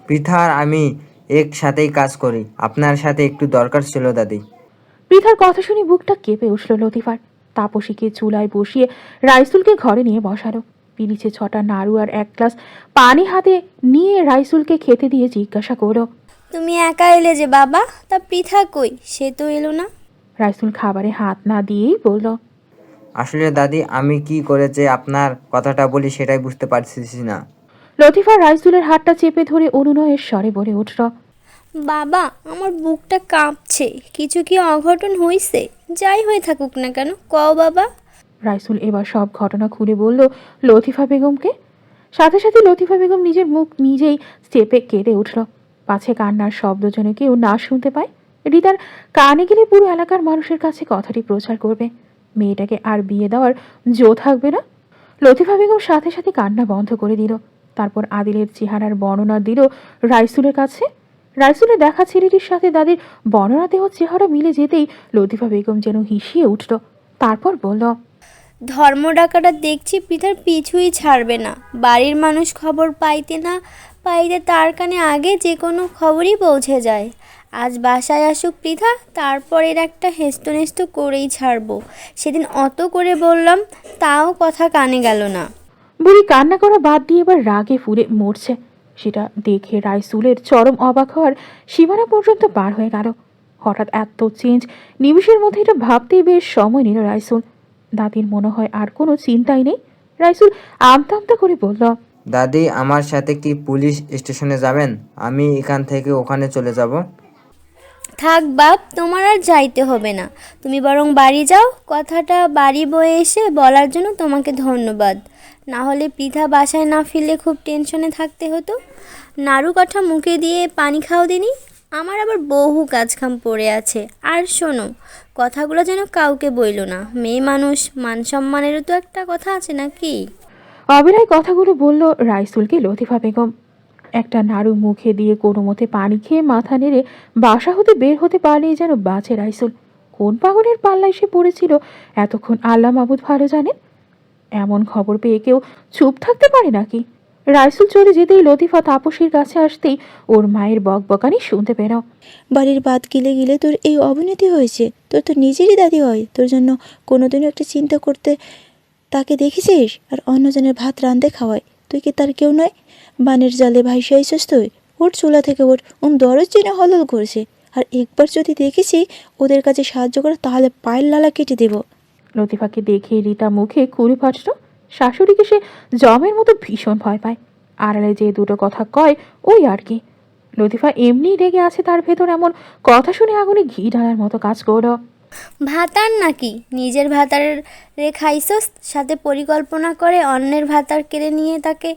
পৃথার আমি একসাথেই কাজ করি, আপনার সাথে একটু দরকার ছিল দাদি। পৃথার কথা শুনে বুকটা কেঁপে উঠল লতিফার। তাপসীকে চুলায় বসিয়ে রাইসুলকে ঘরে নিয়ে বসালো। পিরিচে 6টা নাড়ু আর 1 গ্লাস পানি হাতে নিয়ে রাইসুলকে খেতে দিয়ে জিজ্ঞাসা করলো, তুমি একা এলে যে বাবা, তা পৃথা কই? সে তো এলো না। রাইসুল খাবারে হাত না দিয়েই বলল, আসলে দাদি আমি কি করে যে আপনার কথাটা বলি সেটাই বুঝতে পারছি না। লতিফা রাইসুলের হাতটা চেপে ধরে অনুনয়ের স্বরে বলে উঠল, বাবা আমার বুকটা কাঁপছে, কিছু কি অঘটন হইছে? যাই হয়ে থাকুক না কেন কও বাবা। রাইসুল এবার সব ঘটনা খুলে বলল লতিফা বেগমকে। সাথে সাথে লতিফা বেগম নিজের মুখ নিজেই চেপে কেঁদে উঠল। পাছে কান্নার শব্দ যেন কেউ না শুনতে পায়। রিতার কানে গেলে পুরো এলাকার মানুষের কাছে কথাটি প্রচার করবে। মেয়েটাকে আর বিয়ে দেওয়ার জো থাকবে না। লতিফা বেগম সাথে সাথে কান্না বন্ধ করে দিল। তারপর আদিলের চেহারার বর্ণনা দিল রাইসুলের কাছে। রাইসুলের দেখা ছেলেটির সাথে দাদির বর্ণনা দেহ চেহারা মিলে যেতেই লতিফা বেগম যেন হিসিয়ে উঠল। তারপর বলল, ধর্ম ডাকাটা দেখছি পৃথার পিছুই ছাড়বে না। বাড়ির মানুষ খবর পাইতে না পাইতে তার কানে আগে যে কোনো খবরই পৌঁছে যায়। আজ বাসায় আসুক পৃথা, তারপর এর একটা হেস্তনেস্ত করেই ছাড়বো। সেদিন অত করে বললাম, তাও কথা কানে গেল না। বুড়ি কান্না করা বাদ দিয়ে এবার রাগে ফুরে মরছে। সেটা দেখে রাইসুলের চরম অবাক হওয়ার সীমানা পর্যন্ত পার হয়ে গেল। হঠাৎ এত চেঞ্জ নিমিষের মধ্যে এটা ভাবতেই বেশ সময় নিল রাইসুল। দাদির মনে হয় আর কোনো চিন্তাই নেই। রাইসুল আমতা আমতা করে বলল, দাদি আমার সাথে কি পুলিশ স্টেশনে যাবেন? আমি এখান থেকে ওখানে চলে যাব। থাক বাপ, তোমার আর যাইতে হবে না। তুমি বরং বাড়ি যাও। কথাটা বাড়ি বয়ে এসে বলার জন্য তোমাকে ধন্যবাদ। না হলে পৃথা বাসায় না ফিরলে খুব টেনশনে থাকতে হতো। নাড়ু কাঠা মুখে দিয়ে পানি খাও দিনি। আমার আবার বহু কাজকাম পড়ে আছে। আর শোনো, কথাগুলো যেন কাউকে বইল না। মেয়ে মানুষ, মান সম্মানেরও তো একটা কথা আছে নাকি? অবিরায় কথাগুলো বলল রাইসুলকে লতিফা বেগম। একটা নাড়ু মুখে দিয়ে কোনো মতে পানি খেয়ে মাথা নেড়ে বাসা হতে বের হতে পারলেই যেন বাঁচে রাইসুল। কোন পাগলের পাল্লায় সে পড়েছিল এতক্ষণ আল্লাহ মাবুদ ভালো জানেন। এমন খবর পেয়ে কেউ চুপ থাকতে পারে নাকি? রাইসুল চলে যেতেই লতিফা তাপসীর কাছে আসতেই ওর মায়ের বকবকানি শুনতে পেল। বাড়ির ভাত গিলে গিলে তোর এই অবনতি হয়েছে। তোর তো নিজেরই দাদি হয়, তোর জন্য কোনোদিনও একটা চিন্তা করতে তাকে দেখেছিস? আর অন্যজনের ভাত রাঁধতে খাওয়ায়, তুই কি তার কেউ নয়? বানের জালে ভাইসে আইসস তুই। ওর চুলা থেকে ওর দরজ চেনে হলল করছে। আর একবার যদি দেখেছি ওদের কাছে সাহায্য করে, তাহলে পায়ের লালা কেটে দেব। লতিফাকে দেখে রিতা মুখে কুড়ি ফাটল। শাশুড়িকে সে জমের মতো ভীষণ ভয় পায়। আড়ালে যে দুটো কথা কয় ওই আর কি। লতিফা এমনি রেগে আছে, তার ভেতর এমন কথা শুনে আগুনে ঘি ঢালার মতো কাজ করল। ভাতার নাকি নিজের ভাতারে খাইছস, সাথে পরিকল্পনা করে অন্যের ভাতার কেড়ে নিয়ে তাকে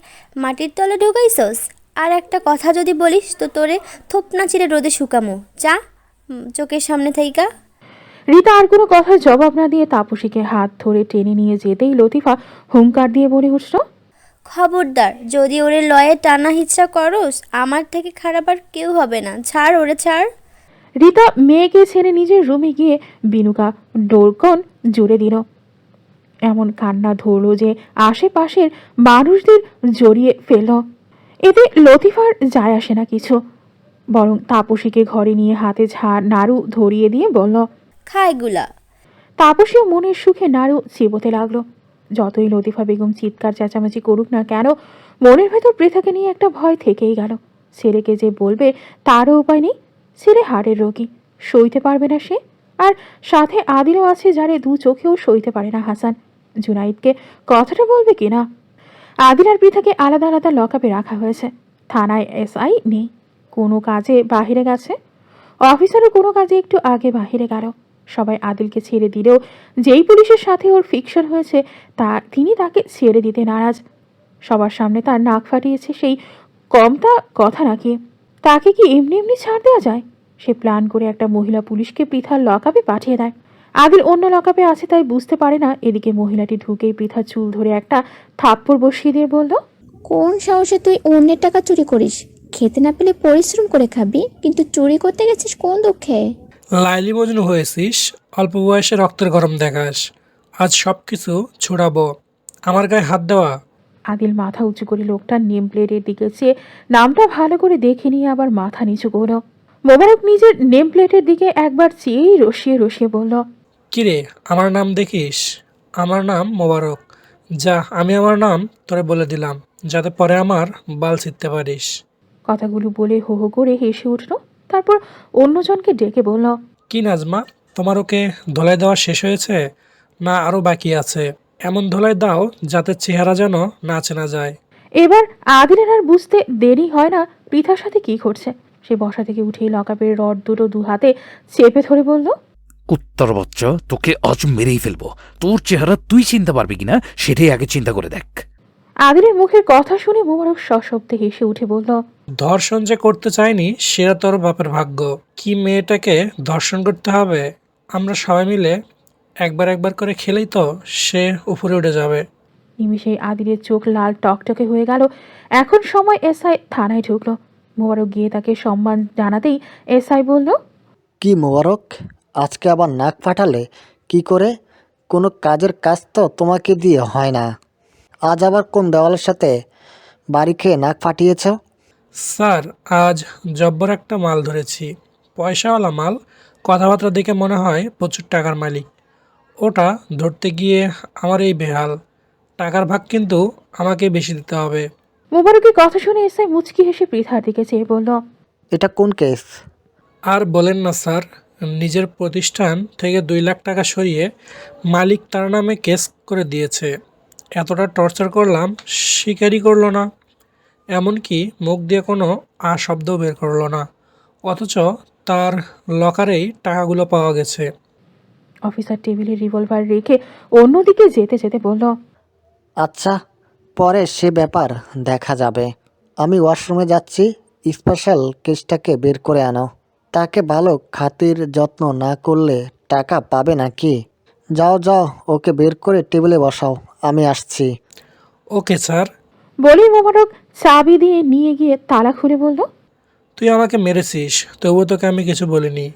মাটির তলে ঢুকাইছস। আর একটা কথা যদি বলিস তো তোরে থোপনা চিরে রোদে শুকামো। যা চোখের সামনে থাইকা। রিতা আর কোনো কথার জবাব না দিয়ে তাপসীকে হাত ধরে টেনে নিয়ে যেতেই লতিফা হুঙ্কার দিয়ে বলে উঠল, খবরদার, যদি ওরে লয়ে টানা হিচড়া করস, আমার থেকে খারাপ আর কেউ হবে না। ছাড় ওরে, ছাড়। রিতা মেয়েকে ছেড়ে নিজের রুমে গিয়ে বিনুকা ডোরকন জুড়ে দিল। এমন কান্না ধরল যে আশেপাশের মানুষদের জড়িয়ে ফেলল। এতে লতিফার যায় আসে না কিছু, বরং তাপসীকে ঘরে নিয়ে হাতে নাড়ু ধরিয়ে দিয়ে বলল, খায়গুলা। তাপসীও মনের সুখে নাড়ু চিবোতে লাগলো। যতই লতিফা বেগম চিৎকার চেঁচামেচি করুক না কেন, মনের ভেতর পৃথাকে নিয়ে একটা ভয় থেকেই গেল। ছেলেকে যে বলবে তারও উপায় নেই। ছেলে হাড়ের রোগী, সইতে পারবে না সে। আর সাথে আদিলও আছে, যারে দু চোখেও সইতে পারে না হাসান। জুনাইদকে কথাটা বলবে কিনা? আদিল আর পৃথাকে আলাদা আলাদা লকআপে রাখা হয়েছে। থানায় এসআই নেই, কোনো কাজে বাহিরে গেছে। অফিসারও কোনো কাজে একটু আগে বাহিরে গেল। সবাই আদিলকে ছেড়ে দিলেও যেই পুলিশের সাথে ওর ফিকশন হয়েছে তিনি তাকে ছেড়ে দিতে নারাজ। সবার সামনে তার নাক ফাটিয়েছে, সেই কমতা কথা নাকি? তাকে কি এমনি এমনি ছাড় দেওয়া যায়? সে প্ল্যান করে একটা মহিলা পুলিশকে পৃথার লকআপে পাঠিয়ে দেয়। আদিল অন্য লকআপে আছে তাই বুঝতে পারে না। এদিকে মহিলাটি ঢুকেই পৃথার চুল ধরে একটা থাপ্পড় বসিয়ে দিয়ে বলল, কোন সাহসে তুই অন্যের টাকা চুরি করিস? খেতে না পেলে পরিশ্রম করে খাবি, কিন্তু চুরি করতে গেছিস কোন দুঃখে? লাইলি মজনু হয়েছিস, অল্প বয়সে রক্তের গরম দেখাস। আজ সব কিছু ছুড়াবো। আমার গায়ে হাত দেওয়া। আদিল মাথা উঁচু করে লোকটার নেম প্লেটের দিকে চেয়ে নামটা ভালো করে দেখে নিয়ে আবার মাথা নিচু করল। মোবারক নিজের নেম প্লেটের দিকে একবার চেয়েই রসিয়ে রসিয়ে বলল, কিরে, আমার নাম দেখিস? আমার নাম মোবারক। যা, আমি আমার নাম তোরে বলে দিলাম, যাতে পরে আমার বাল ছিঁড়তে পারিস। কথাগুলো বলে হো হো করে হেসে উঠল। তারপর অন্যজনকে ডেকে বলল, কি নাজমা, তোমার ওকে ধোলাই দেওয়া শেষ হয়েছে না আরও বাকি আছে? এমন ধোলাই দাও যাতে চেহারা যেন না চেনা যায়। এবার আদিলের আর বুঝতে দেরি হয় না পৃথার সাথে কি ঘটছে। সে বসা থেকে উঠেই লকআপের রড দুটো দু হাতে চেপে ধরে বলল, কুত্তার বাচ্চা, তোকে আজ মেরেই ফেলবো। তোর চেহারা তুই চিনতে পারবি কিনা সেটাই আগে চিন্তা করে দেখ। আদিলের মুখের কথা শুনে মোবারক সশব্দে হেসে উঠে বলল, ধর্ষণ যে করতে চাইনি সেটা তোর বাপের ভাগ্য। কি মেয়েটাকে ধর্ষণ করতে হবে? আমরা সবাই মিলে একবার করে খেলেই তো সে উপরে উঠে যাবে। নিমিষেই আদিলের চোখ লাল টকটকে হয়ে গেল। এখন সময় এসআই থানায় ঢুকলো। মোবারক গিয়ে তাকে সম্মান জানাতেই এসআই বলল, কি মোবারক, আজকে আবার নাক ফাটালে কি করে? কোনো কাজের কাজ তো তোমাকে দিয়ে হয় না। আজ আবার কোন দেওয়ালের সাথে বাড়ি খেয়ে নাক ফাটিয়েছ? স্যার, আজ জব্বর একটা মাল ধরেছি। পয়সাওয়ালা মাল, কথাবার্তা দেখে মনে হয় প্রচুর টাকার মালিক। ওটা ধরতে গিয়ে আমার এই বেহাল। টাকার ভাগ কিন্তু আমাকে বেশি দিতে হবে। মোবারকের কথা শুনে এসআই মুচকি হেসে পৃথার দিকে চেয়ে বলল, এটা কোন কেস? আর বলেন না স্যার, নিজের প্রতিষ্ঠান থেকে 2 লাখ টাকা সরিয়ে মালিক তার নামে কেস করে দিয়েছে। এতটা টর্চার করলাম, স্বীকারই করলো না। এমনকি মুখ দিয়ে কোনো শব্দও বের করলো না, অথচ তার লকারেই টাকাগুলো পাওয়া গেছে। অফিসার টেবিলে রিভলভার রেখে অন্যদিকে যেতে যেতে বলল, আচ্ছা, পরে সে ব্যাপার দেখা যাবে। আমি ওয়াশরুমে যাচ্ছি, স্পেশাল কেসটাকে বের করে আনো। তাকে ভালো খাতির যত্ন না করলে টাকা পাবে নাকি? যাও যাও, ওকে বের করে টেবিলে বসাও, আমি আসছি। Okay sir. বলেই মোবারক চাবি দিয়ে নিয়ে গিয়ে তালা খুলে বলল, তুই আমাকে মেরেছিস, তবুও তোকে আমি কিছু বলিনি।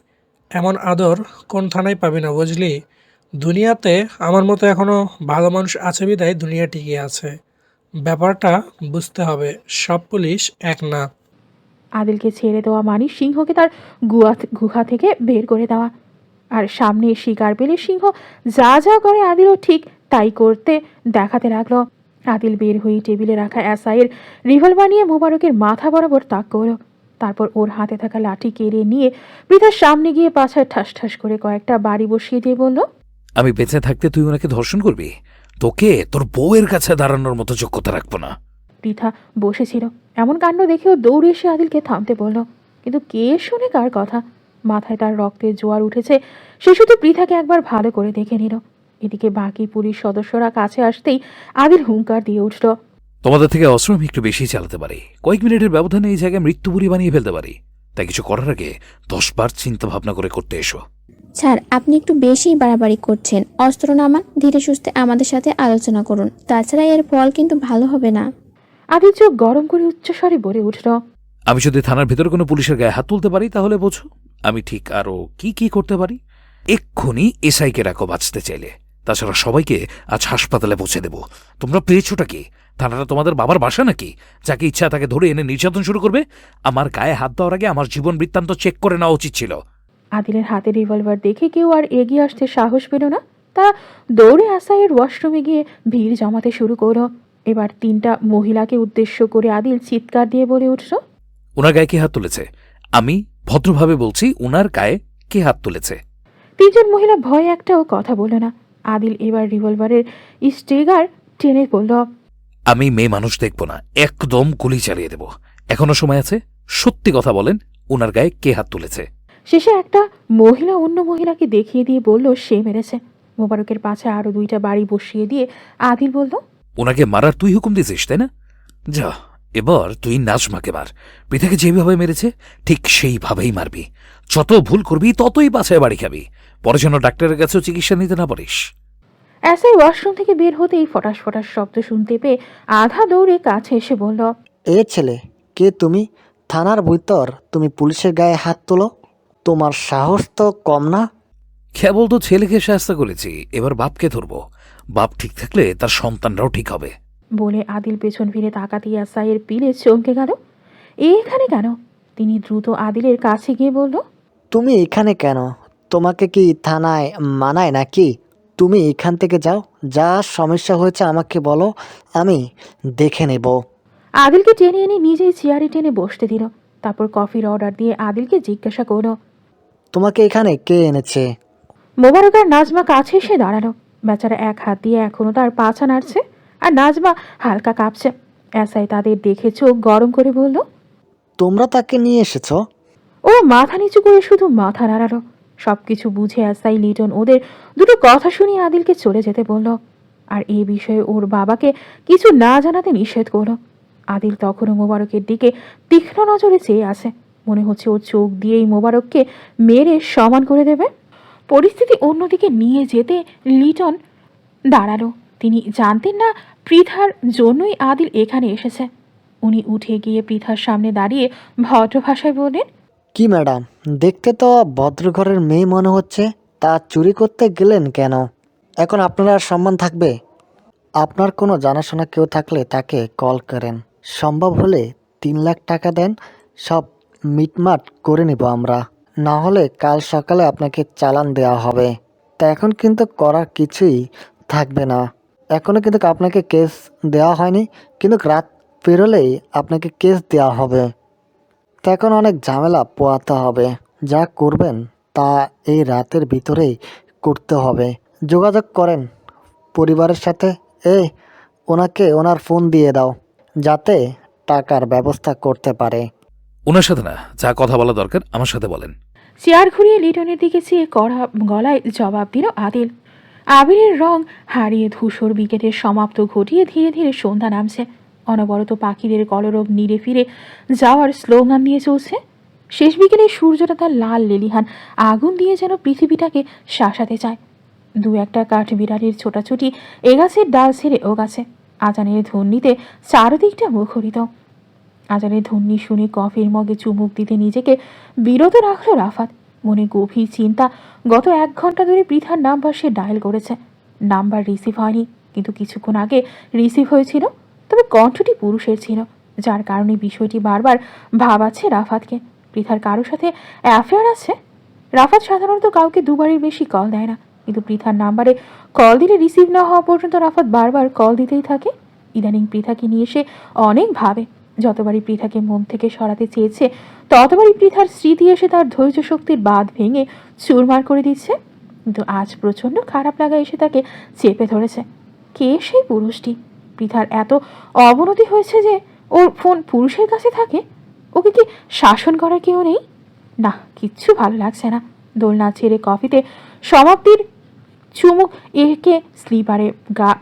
এমন আদর কোন থানায় পাবি না, বুঝলি? দুনিয়াতে আমার মতো এখনও ভালো মানুষ আছে বিধায় দুনিয়া টিকে আছে। ব্যাপারটা বুঝতে হবে, সব পুলিশ এক না। আদিলকে ছেড়ে দেওয়া মানে সিংহকে তার গুহা থেকে বের করে দেওয়া। আর সামনে শিকার পেলে সিংহ যা যা করে আদিলও ঠিক তাই করতে দেখাতে লাগলো। আদিল বের হয়ে টেবিলে রাখা এসআইয়ের রিভলভার নিয়ে মোবারকের মাথা বরাবর তাক করলো। তারপর ওর হাতে থাকা লাঠি কেড়ে নিয়ে পৃথার সামনে গিয়ে পাছায় ঠাস ঠাস করে কয়েকটা বাড়ি বসিয়ে দিয়ে বলল, আমি বেঁচে থাকতে তুই ওনাকে ধর্ষণ করবি? তোকে তোর বউয়ের কাছে দাঁড়ানোর মতো যোগ্যতা রাখবো না। পৃথা বসেছিল। এমন কাণ্ড দেখেও দৌড়ে এসে আদিলকে থামতে বলল, কিন্তু কে শুনে কার কথা? মাথায় তার রক্তের জোয়ার উঠেছে। সে শুধু পৃথাকে একবার ভালো করে দেখে নিল। এদিকে বাকি পুলিশ সদস্যরা কাছে আসতেই আদিল হুঙ্কার দিয়ে উঠল, তোমাদের থেকে অস্ত্র আমি একটু বেশি চালাতে পারি। কয়েক মিনিটের ব্যবধানে এই জায়গায় মৃত্যুপুরী বানিয়ে ফেলতে পারি। তাই কিছু করার আগে 10 বার চিন্তা ভাবনা করে করতে এসো। স্যার, আপনি একটু বেশিই বাড়াবাড়ি করছেন। অস্ত্র নামান, ধীরে সুস্থে আমাদের সাথে আলোচনা করুন, তাছাড়া এর ফল কিন্তু ভালো হবে না। আদিল চোখ গরম করে উচ্চস্বরে বলে উঠল, আমি যদি থানার ভেতরে কোনো পুলিশের গায়ে হাত তুলতে পারি তাহলে বোঝো আমি ঠিক আরো কি কি করতে পারি। এক্ষুনি এসআইকে রাখো বাঁচতে চাইলে, তাছাড়া সবাইকে আজ হাসপাতালে পৌঁছে দেব। তোমরা পেয়েছোটা কি? থানাটা তোমাদের বাবার বাসা নাকি? যাকে ইচ্ছা তাকে ধরে এনে নির্যাতন শুরু করবে? আমার গায়ে হাত দেওয়ার আগে আমার জীবন বৃত্তান্ত চেক করে নেওয়া উচিত ছিল। আদিলের হাতে রিভলভার দেখে কেউ আর এগিয়ে আসতে সাহস পেল না। তারা দৌড়ে এসআইয়ের ওয়াশরুমে গিয়ে ভিড় জমাতে শুরু করলো। এবার 3টা মহিলাকে উদ্দেশ্য করে আদিল চিৎকার দিয়ে বলে উঠল, ওনার গায়ে কে হাত তুলেছে? আমি ভদ্রভাবে বলছি, ওনার গায়ে কে হাত তুলেছে? 3জন মহিলা ভয়ে একটাও কথা বলল না। আদিল এবার রিভলভারের স্ট্রিগার টেনে বলল, আমি মেয়ে মানুষ দেখব না, একদম গুলি চালিয়ে দেব। এখনো সময় আছে, সত্যি কথা বলেন, ওনার গায়ে কে হাত তুলেছে? শেষে একটা মহিলা অন্য মহিলাকে দেখিয়ে দিয়ে বলল সে মেরেছে। মোবারকের পাছে আরো 2টা বাড়ি বসিয়ে দিয়ে আদিল বলল, ওনাকে মারার তুই হুকুম দিয়েছিস তাই না? যা, এবার তুই নাজমাকে মার। পৃথাকে যেভাবে মেরেছে ঠিক সেইভাবেই মারবি। যত ভুল করবি ততই পাছায় বাড়ি খাবি। পরে যেন ডাক্তারের কাছেও চিকিৎসা নিতে না পারিস। এসআই ওয়াশরুম থেকে বের হতেই ফটাস ফটাস শব্দ শুনতে পেয়ে আধা দৌড়ে কাছে এসে বলল, এ ছেলে, কে তুমি? থানার ভিতর তুমি পুলিশের গায়ে হাত তোলো? তোমার সাহস তো কম না। কেবল তো ছেলেকে শাস্তা করেছি, এবার বাপকে ধরবো। বাপ ঠিক থাকলে তার সন্তানরাও ঠিক হবে। বলে আদিল পেছন ফিরে তাকাতেই এসআইয়ের পিলে চমকে গেল। এখানে কেন? তিনি দ্রুত আদিলের কাছে গিয়ে বলল, তুমি এখানে কেন? তোমাকে কি থানায় মানায় নাকি? তুমি এখান থেকে যাও, যা সমস্যা হয়েছে আমাকে বলো, আমি দেখে নেব। আদিলকে টেনে এনে নিজেই চেয়ারে টেনে বসতে দিল। তারপর কফির অর্ডার দিয়ে আদিলকে জিজ্ঞাসা করল, তোমাকে এখানে কে এনেছে? মোবারক আর নাজমা কাছে এসে দাঁড়ালো। বেচারা এক হাত দিয়ে এখনো তার পাছা নাড়ছে, আর নাজমা হালকা কাঁপছে। এসআই তাদের দেখে চোখ গরম করে বলল, তোমরা তাকে নিয়ে এসেছো? ও মাথা নিচু করে শুধু মাথা নাড়ালো। সবকিছু বুঝে এসআই লিটন ওদের দুটো কথা শুনিয়ে আদিলকে চলে যেতে বলল, আর এই বিষয়ে ওর বাবাকে কিছু না জানাতে নিষেধ করলো। আদিল তখনও মোবারকের দিকে তীক্ষ্ণ নজরে চেয়ে আছে। মনে হচ্ছে ওর চোখ দিয়েই মোবারককে মেরে সমান করে দেবে। পরিস্থিতি অন্যদিকে নিয়ে যেতে লিটন দাঁড়ালো। তিনি জানতেন না পৃথার জন্যই আদিল এখানে এসেছে। উনি উঠে গিয়ে পৃথার সামনে দাঁড়িয়ে ভদ্র ভাষায় বললেন, কি ম্যাডাম, দেখতে তো ভদ্রঘরের মেয়ে মনে হচ্ছে, তা চুরি করতে গেলেন কেন? এখন আপনার আর সম্মান থাকবে? আপনার কোনো জানাশোনা কেউ থাকলে তাকে কল করেন। সম্ভব হলে 3 লাখ টাকা দেন, সব মিটমাট করে নেব আমরা। না হলে কাল সকালে আপনাকে চালান দেওয়া হবে। তা এখন কিন্তু করার কিছুই থাকবে না। এখনও কিন্তু আপনাকে কেস দেওয়া হয়নি, কিন্তু রাত পেরোলেই আপনাকে কেস দেওয়া হবে। তা এখন অনেক ঝামেলা পোয়াতে হবে। যা করবেন তা এই রাতের ভিতরেই করতে হবে। যোগাযোগ করেন পরিবারের সাথে। ওনাকে ওনার ফোন দিয়ে দাও, যাতে টাকার ব্যবস্থা করতে পারে। ওনার সাথে না, যা কথা বলা দরকার আমার সাথে বলেন। চেয়ার ঘুরিয়ে লিটনের দিকে চেয়ে কড়া গলায় জবাব দিল আদিল। আবিরের রং হারিয়ে ধূসর বিকেটের সমাপ্ত ঘটিয়ে ধীরে ধীরে সন্ধ্যা নামছে। অনবরত পাখিদের কলরব নিড়ে ফিরে যাওয়ার স্লোগান দিয়ে চলছে। শেষ বিকেলে সূর্যটা তার লাল লেলিহান আগুন দিয়ে যেন পৃথিবীটাকে শাসাতে চায়। 2-1টা কাঠ বিড়ালির ছোটাছুটি এ গাছের ডাল ছেড়ে ও গাছে। আজানের ধ্বনিতে চারদিকটা মুখরিত। আজানের ধ্বনি শুনে কফির মগে চুমুক দিতে নিজেকে বিরত রাখল রাফাত। মনে গভীর চিন্তা, গত 1 ঘন্টা ধরে পৃথার নাম্বার সে ডায়াল করেছে। নাম্বার রিসিভ হয়নি, কিন্তু কিছুক্ষণ আগে রিসিভ হয়েছিল। তো তবে কণ্ঠটি পুরুষের ছিল, যার কারণে বিষয়টি বারবার ভাবাচ্ছে রাফাতকে। পৃথার কারোর সাথে অ্যাফেয়ার আছে? রাফাত সাধারণত কাউকে দুবারের বেশি কল দেয় না, কিন্তু পৃথার নাম্বারে কল দিলে রিসিভ না হওয়া পর্যন্ত রাফাত বারবার কল দিতেই থাকে। ইদানিং পৃথাকে নিয়ে সে অনেক ভাবে। যতবারই পৃথাকে মন থেকে সরাতে চেয়েছে, ততবারই পৃথার স্মৃতি এসে তার ধৈর্য শক্তির বাঁধ ভেঙে চুরমার করে দিচ্ছে। কিন্তু আজ প্রচণ্ড খারাপ লাগা এসে তাকে চেপে ধরেছে। কে সেই পুরুষটি? পৃথার এত অবনতি হয়েছে যে ওর ফোন পুরুষের কাছে থাকে। ওকে কি শাসন করার কেউ নেই? না, কিচ্ছু ভালো লাগছে না। দোলনা ছেড়ে কফিতে সমাপ্তির চুমুক একে স্লিপারে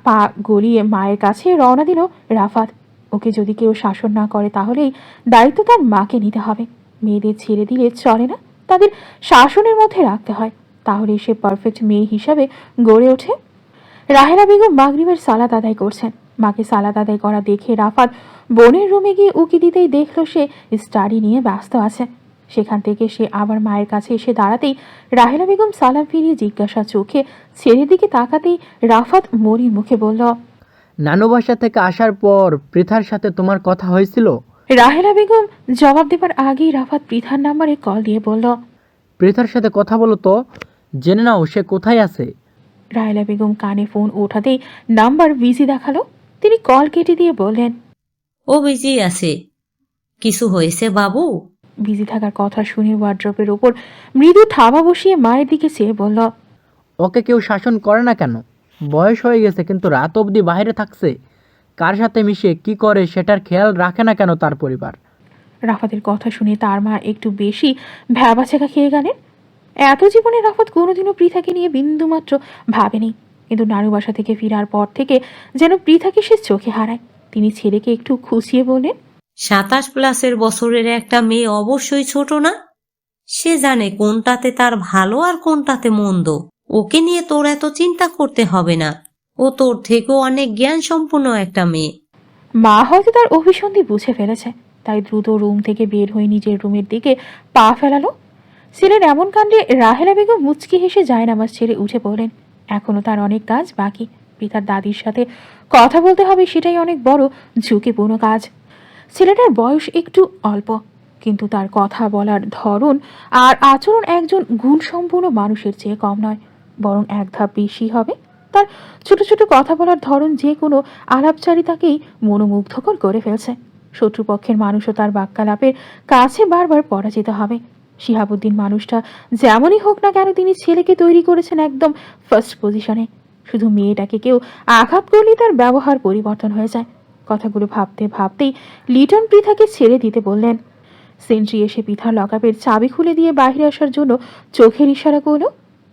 পা গলিয়ে মায়ের কাছে রওনা দিল রাফাত। ওকে যদি কেউ শাসন না করে তাহলেই দায়িত্ব তার মাকে নিতে হবে। মেয়েদের ছেড়ে দিলে চলে না, তাদের শাসনের মধ্যে রাখতে হয়, তাহলে সে পারফেক্ট মেয়ে হিসাবে গড়ে ওঠে। রাহেলা বেগম মাগরিবের সালাত আদায় করছেন। মাকে সালাত আদায় করা দেখে রাফাত বোনের রুমে গিয়ে উকি দিতেই দেখল সে স্টাডি নিয়ে ব্যস্ত আছে। সেখান থেকে সে আবার মায়ের কাছে এসে দাঁড়াতেই রাহেলা বেগম সালাম ফিরিয়ে জিজ্ঞাসা চোখে ছেলের দিকে তাকাতেই রাফাত মরির মুখে বলল, নানু বাসা থেকে আসার পর পৃথার সাথে তোমার কথা হয়েছিল? রাহেলা বেগম জবাব দেবার আগেই রাফাত পৃথার নাম্বারে কল দিয়ে বলল, পৃথার সাথে কথা বলো তো, জেনে নাও সে কোথায় আছে। রাহেলা বেগম কানে ফোন ওঠাতেই নাম্বার বিজি দেখালো। তিনি কল কেটে দিয়ে বললেন, ও বিজি আছে, কিছু হয়েছে বাবু? বিজি থাকার কথা শুনে ওয়ার্ড্রপের ওপর মৃদু থাবা বসিয়ে মায়ের দিকে চেয়ে বলল, ওকে কেউ শাসন করে না কেন? বয়স হয়ে গেছে কিন্তু রাত অবধি বাইরে থাকছে। কার সাথে মিশে কি করে সেটার খেয়াল রাখে না কেন তার পরিবার? রাফাতের কথা শুনে তার মা একটু বেশি ভ্যাবাছেকা খেয়ে গেলেন। এত জীবনে রাফাত কোনোদিনও পৃথাকে নিয়ে বিন্দুমাত্র ভাবেনি, কিন্তু নানু বাসা থেকে ফেরার পর থেকে যেন পৃথাকে সে চোখে হারায়। তিনি ছেলেকে একটু খুশিয়ে বললেন, 27+ বছরের একটা মেয়ে অবশ্যই ছোট না। সে জানে কোনটাতে তার ভালো আর কোনটাতে মন্দ। ওকে নিয়ে তোর এত চিন্তা করতে হবে না, ও তোর থেকেও অনেক জ্ঞান সম্পন্ন একটা মেয়ে। মা হয়তো তার অভিসন্ধি বুঝে ফেলেছে, তাই দ্রুত রুম থেকে বের হয়ে নিজের রুমের দিকে পা ফেলালো। ছেলের এমন কাণ্ডে রাহেলা বেগম মুচকি হেসে জায়নামাজ ছেড়ে উঠে পড়লেন। এখনো তার অনেক কাজ বাকি। পিতার দাদির সাথে কথা বলতে হবে, সেটাই অনেক বড় ঝুঁকিপূর্ণ কাজ। ছেলেটার বয়স একটু অল্প, কিন্তু তার কথা বলার ধরন আর আচরণ একজন গুণসম্পন্ন মানুষের চেয়ে কম নয়, বরং এক ধাপ বেশি হবে। তার ছোট ছোট কথা বলার ধরন যে কোনো আলাপচারিতাকেই মনোমুগ্ধকর করে ফেলছে। শত্রুপক্ষের মানুষও তার বাক্যালাপের কাছে বারবার পরাজিত হবে। শিহাবুদ্দিন মানুষটা যেমনই হোক না কেন, তিনি ছেলেকে তৈরি করেছেন একদম ফার্স্ট পজিশনে। শুধু মেয়েটাকে কেউ আঘাত করলেই তার ব্যবহার পরিবর্তন হয়ে যায়। কথাগুলো ভাবতে ভাবতেই লিটন পৃথাকে ছেড়ে দিতে বললেন। সেন্ট্রি এসে পৃথার লকআপের চাবি খুলে দিয়ে বাইরে আসার জন্য চোখের ইশারা করল।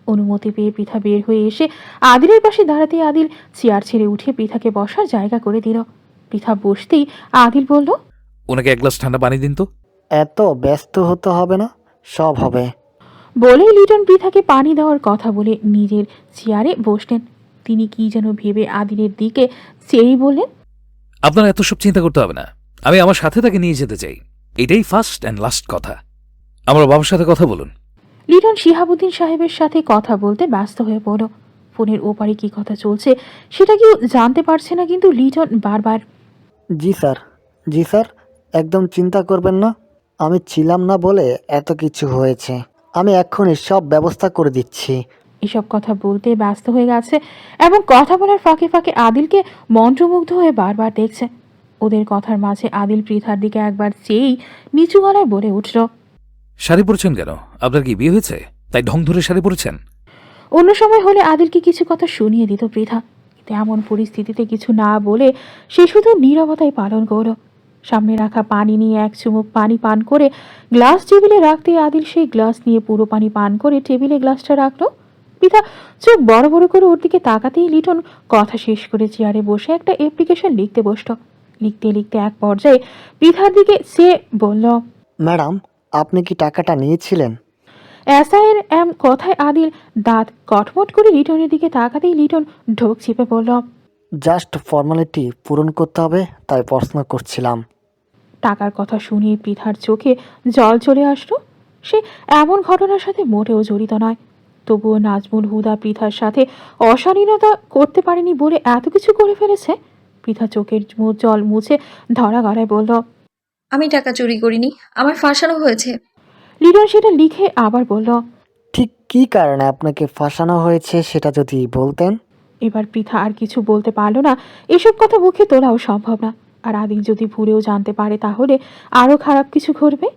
অনুমতি পেয়ে পৃথা বের হয়ে এসে আদিলের পাশে দাঁড়াতে আদিল চেয়ার ছেড়ে উঠে পৃথাকে বসার জায়গা করে দিল। পৃথা বসতেই আদিল বলল, ওনাকে এক গ্লাস ঠান্ডা পানি দিন তো। এত ব্যস্ত হতে হবে না, সব হবে। বলেই লিটন পৃথাকে পানি দেওয়ার কথা বলে নিজের চেয়ারে বসলেন। তিনি কি যেন ভেবে আদিলের দিকে চেয়েই বললেন, আপনার এত সব চিন্তা করতে হবে না, আমি আমার সাথে তাকে নিয়ে যেতে চাই। এটাই ফার্স্ট অ্যান্ড লাস্ট কথা। আমার বাবার সাথে কথা বলুন। লিটন শিহাবুদ্দিন সাহেবের সাথে কথা বলতে ব্যস্ত হয়ে পড়ল। ফোনের ওপারে কি কথা চলছে সেটা কেউ জানতে পারছে না, কিন্তু লিটন বারবার, জি স্যার, জি স্যার, একদম চিন্তা করবেন না। আমি ছিলাম না বলে এত কিছু হয়েছে। আমি এক্ষুনি সব ব্যবস্থা করে দিচ্ছি। এসব কথা বলতে ব্যস্ত হয়ে গেছে এবং কথা বলার ফাঁকে ফাঁকে আদিলকে মন্ত্রমুগ্ধ হয়ে বারবার দেখছে। ওদের কথার মাঝে আদিল পৃথার দিকে একবার চেয়েই নিচু গলায় বলে উঠল, শাড়ি পরেছেন কেন? আপনার কি বিয়ে হয়েছে তাই ঢং ধরে শাড়ি পরেছেন? অন্য সময় হলে আদিলকে কিছু কথা শুনিয়ে দিত পৃথা, কিন্তু এমন পরিস্থিতিতে কিছু না বলে সে শুধু নীরবতাই পালন করল। সামনে রাখা পানি নিয়ে এক চুমুক পানি পান করে গ্লাস টেবিলে রাখতে আদিল সেই গ্লাস নিয়ে পুরো পানি পান করে টেবিলে গ্লাসটা রাখলো। পৃথা চোখ বড় বড় করে ওর দিকে তাকাতেই লিটন কথা শেষ করে চেয়ারে বসে একটা অ্যাপ্লিকেশন লিখতে বসল। লিখতে লিখতে এক পর্যায়ে পৃথার দিকে সে বলল, ম্যাডাম, আপনি কি টাকাটা নিয়েছিলেন? এসআইয়ের কথায় আদিল দাঁত কটমট করে লিটনের দিকে তাকাতেই লিটন ঢোক চিপে বলল, জাস্ট ফর্মালিটি পূরণ করতে হবে, তাই প্রশ্ন করছিলাম। টাকার কথা শুনে পৃথার চোখে জল চলে আসলো। সে এমন ঘটনার সাথে মোটেও জড়িত নয়, তবুও নাজমুল হুদা পৃথার সাথে অশালীনতা করতে পারেনি বলে এত কিছু করে ফেলেছে। পৃথা চোখের জল মুছে ধরা গলায় বলল, আমি টাকা চুরি করিনি, আমার ফাঁসানো হয়েছে। লিটন সেটা লিখে আবার বলল, ঠিক কী কারণে আপনাকে ফাঁসানো হয়েছে সেটা যদি বলতেন। এবার পৃথা আর কিছু বলতে পারল না। এসব কথা মুখে তোলাও সম্ভব না। আর আদিল যদি ভুলেও জানতে পারে তাহলে আরও খারাপ কিছু ঘটবে।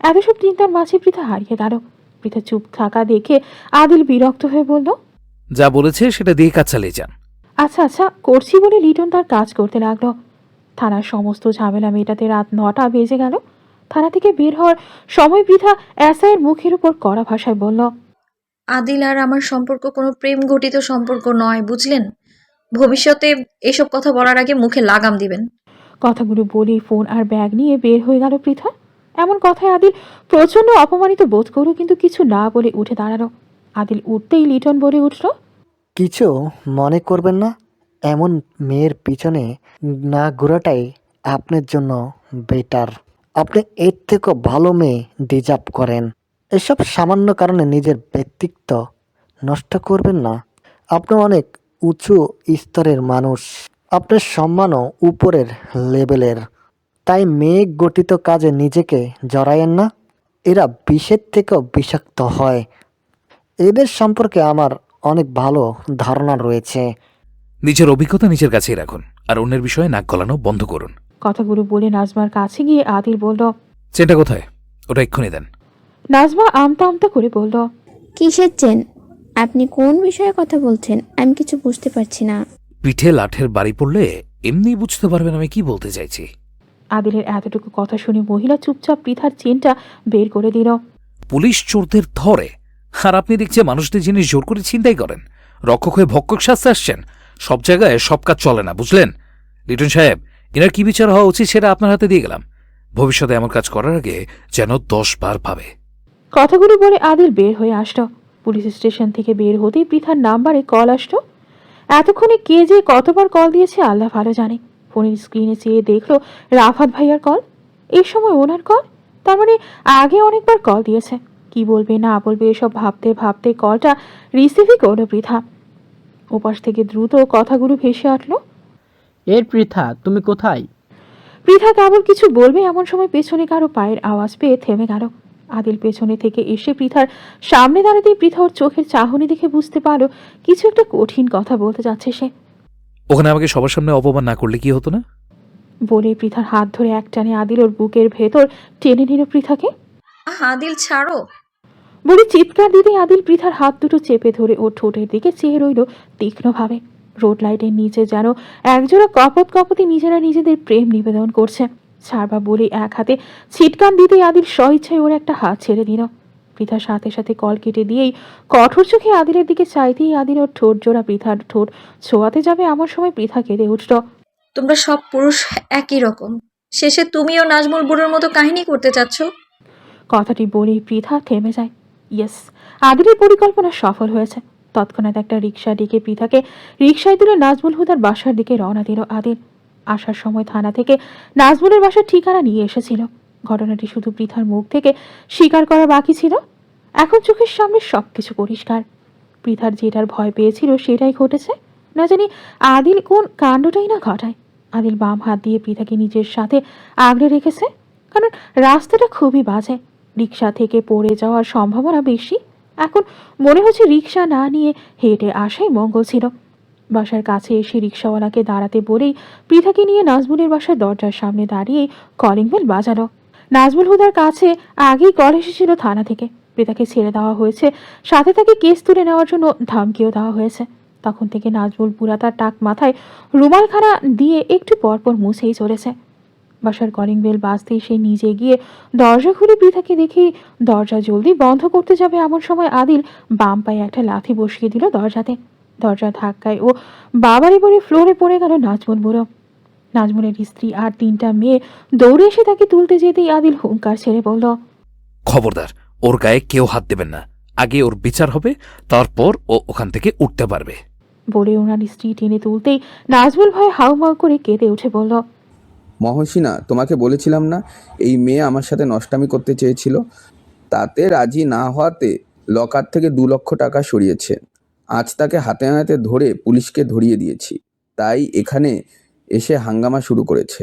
এত সব চিন্তার মাঝে পৃথা হারিয়ে গেল। পৃথা চুপ থাকা দেখে আদিল বিরক্ত হয়ে বলল, যা বলেছে সেটা দিয়ে কাজ চালিয়ে যান। আচ্ছা আচ্ছা করছি বলে লিটন তার কাজ করতে লাগলো। থানার সমস্ত ঝামেলা মেটাতে রাত 9টা বেজে গেল। থানা থেকে বের হওয়ার সময় পৃথা এসআইয়ের মুখের উপর কড়া ভাষায় বলল, আদিল আর আমার সম্পর্ক কোনো প্রেম ঘটিত সম্পর্ক নয়, বুঝলেন? ভবিষ্যতে এসব কথা বলার আগে মুখে লাগাম দিবেন। কথাগুলো বলে ফোন আর ব্যাগ নিয়ে বের হয়ে গেল পৃথা। এমন কথায় আদিল প্রচন্ড অপমানিত বোধ করল, কিন্তু কিছু না বলে উঠে দাঁড়ালো। আদিল উঠতেই লিটন বলে উঠল, কিছু মনে করবেন না, এমন মেয়ের পিছনে না ঘোরাটাই আপনার জন্য বেটার। আপনি এর থেকেও ভালো মেয়ে ডিজার্ভ করেন। এসব সামান্য কারণে নিজের ব্যক্তিত্ব নষ্ট করবেন না। আপনি অনেক উঁচু স্তরের মানুষ, আপনার সম্মানও উপরের লেভেলের। তাই মেয়ে গঠিত কাজে নিজেকে জড়ায়েন না। এরা বিষের থেকেও বিষাক্ত হয়। এদের সম্পর্কে আমার অনেক ভালো ধারণা রয়েছে। নিজের অভিজ্ঞতা নিজের কাছেই রাখুন, আর অন্যের বিষয়ে নাক গলানো বন্ধ করুন। কথাগুলো বলে নাজমার কাছে গিয়ে আদিল বলল, চেনটা কোথায়? ওটা এক্ষুনি দেন। নাজমা আমতা আমতা করে বলল, কিসের চেন? আপনি কোন বিষয়ে কথা বলছেন? আমি কিছু বুঝতে পারছি না। পিঠে লাঠের বাড়ি পড়লে এমনি বুঝতে পারবেন আমি কি বলতে চাইছি। আদিলের এতটুকু কথা শুনে মহিলা চুপচাপ পৃথার চেনটা বের করে দিল। পুলিশ চোরদের ধরে, আর আপনি দেখছে মানুষদের জিনিস জোর করে ছিনতাই করেন। রক্ষক হয়ে ভক্ষক শাস্তে আসছেন। সব জায়গায় সব কাজ চলে না, বুঝলেন? লিটন সাহেব, এনার কি বিচার হওয়া উচিত সেটা আপনার হাতে দিয়ে গেলাম। ভবিষ্যতে এমন কাজ করার আগে যেন 10 বার ভাবে। কথাগুলো বলে আদিল বের হয়ে আসলো। পুলিশ স্টেশন থেকে বের হতেই পৃথার নাম্বারে কল আসলো। এতক্ষণে কে যে কতবার কল দিয়েছে আল্লাহ ভালো জানে। ফোনের স্ক্রিনে চেয়ে দেখলো রাফাত ভাইয়ার কল। এই সময় ওনার কল, তার মানে আগে অনেকবার কল দিয়েছে। কি বলবে না বলবে এসব ভাবতে ভাবতে কলটা রিসিভই করলো পৃথা। ওপাশ থেকে দ্রুত কথাগুলো ভেসে আসলো, এর পৃথা, তুমি কোথায়? পৃথা কেবল কিছু বলবে এমন সময় পেছনে কারো পায়ের আওয়াজ পেয়ে থেমে গেল। আদিল পেছনে থেকে এসে পৃথার সামনে দাঁড়াতেই পৃথা ওর চোখের চাহনি দেখে বুঝতে পারলো কিছু একটা কঠিন কথা বলতে যাচ্ছে সে। ওখানে আমাকে সবার সামনে অপমান না করলে কি হতো না? বলে পৃথার হাত ধরে একটানে আদিল ওর বুকের ভেতর টেনে নিল পৃথাকে। আদিল ছাড়ো। বলে চিৎকার দিতেই আদিল পৃথার হাত দুটো চেপে ধরে ওর ঠোঁটের দিকে চেয়ে রইল তীক্ষ্ণভাবে। রোড লাইটের নিচে যেন একজোড়া কপত কপতি নিজেরা নিজেদের প্রেম নিবেদন করছে। ছাড়বা বলে এক হাতে ছিটকান দিতেই আদিল স্বইচ্ছায় ওর একটা হাত ছেড়ে দিল। পৃথার সাথে সাথে কল কেটে দিয়েই কঠোর চোখে আদিলের দিকে চাইতেই আদিল ওর ঠোঁট জোড়া পৃথার ঠোঁট ছোঁয়াতে যাবে এমন সময় পৃথা কেঁদে উঠল। তোমরা সব পুরুষ একই রকম, শেষে তুমিও নাজমুল বুড়োর মতো কাহিনী করতে চাচ্ছ। কথাটি বলেই পৃথা থেমে যায়। ইয়েস, আদিলের পরিকল্পনা সফল হয়েছে। তৎক্ষণাৎ একটা রিক্সা ডেকে পৃথাকে রিক্সায় তুলে নাজমুল হুদার বাসার দিকে রওনা দিল আদিল। আসার সময় থানা থেকে নাজমুলের বাসার ঠিকানা নিয়ে এসেছিল। ঘটনাটি শুধু পৃথার মুখ থেকে স্বীকার করা বাকি ছিল। এখন চোখের সামনে সবকিছু পরিষ্কার। পৃথার যেটার ভয় পেয়েছিল সেটাই ঘটেছে। না জানি আদিল কোন কাণ্ডটাই না ঘটায়। আদিল বাম হাত দিয়ে পৃথাকে নিজের সাথে আগলে রেখেছে, কারণ রাস্তাটা খুবই বাজে। রিক্সা থেকে পড়ে যাওয়ার সম্ভাবনা বেশি। এখন মনে হচ্ছে রিক্সা না নিয়ে হেঁটে আসাই মঙ্গল ছিল। বাসার কাছে এসে রিক্সাওয়ালাকে দাঁড়াতে বলেই পৃথাকে নিয়ে নাজমুলের বাসার দরজার সামনে দাঁড়িয়ে কলিং বেল বাজালো। নাজমুল হুদার কাছে আগেই কল এসেছিল থানা থেকে। পৃথাকে ছেড়ে দেওয়া হয়েছে, সাথে তাকে কেস তুলে নেওয়ার জন্য ধমকিও দেওয়া হয়েছে। তখন থেকে নাজমুল পুরা তার টাক মাথায় রুমালখানা দিয়ে একটু পরপর মুছেই চলেছে। বাসার কলিং বেল বাজতেই সে নিজে গিয়ে দরজা খুলে পৃথাকে দেখেই দরজা জলদি বন্ধ করতে যাবে এমন সময় আদিল বাম পায়ে একটা লাথি বসিয়ে দিল দরজাতে। দরজা ধাক্কায় ও বাবারে বলে ফ্লোরে পড়ে গেল নাজমুল বুড়ো। নাজমুলের স্ত্রী আর 3টা মেয়ে দৌড়ে এসে তাকে তুলতে যেতেই আদিল হুঙ্কার ছেড়ে বলল, খবরদার, ওর গায়ে কেউ হাত দেবেন না। আগে ওর বিচার হবে, তারপর ও ওখান থেকে উঠতে পারবে। বলে ওনার স্ত্রী টেনে তুলতেই নাজমুল ভয়ে হাউমাউ করে কেঁদে উঠে বলল, মহসিনা, তোমাকে বলেছিলাম না এই মেয়ে আমার সাথে নষ্টামি করতে চেয়েছিল, তাতে রাজি না হওয়াতে লকার থেকে 2 লক্ষ টাকা সরিয়েছে। আজ তাকে হাতে হাতে ধরে পুলিশকে ধরিয়ে দিয়েছি। তাই এখানে এসে হাঙ্গামা শুরু করেছে।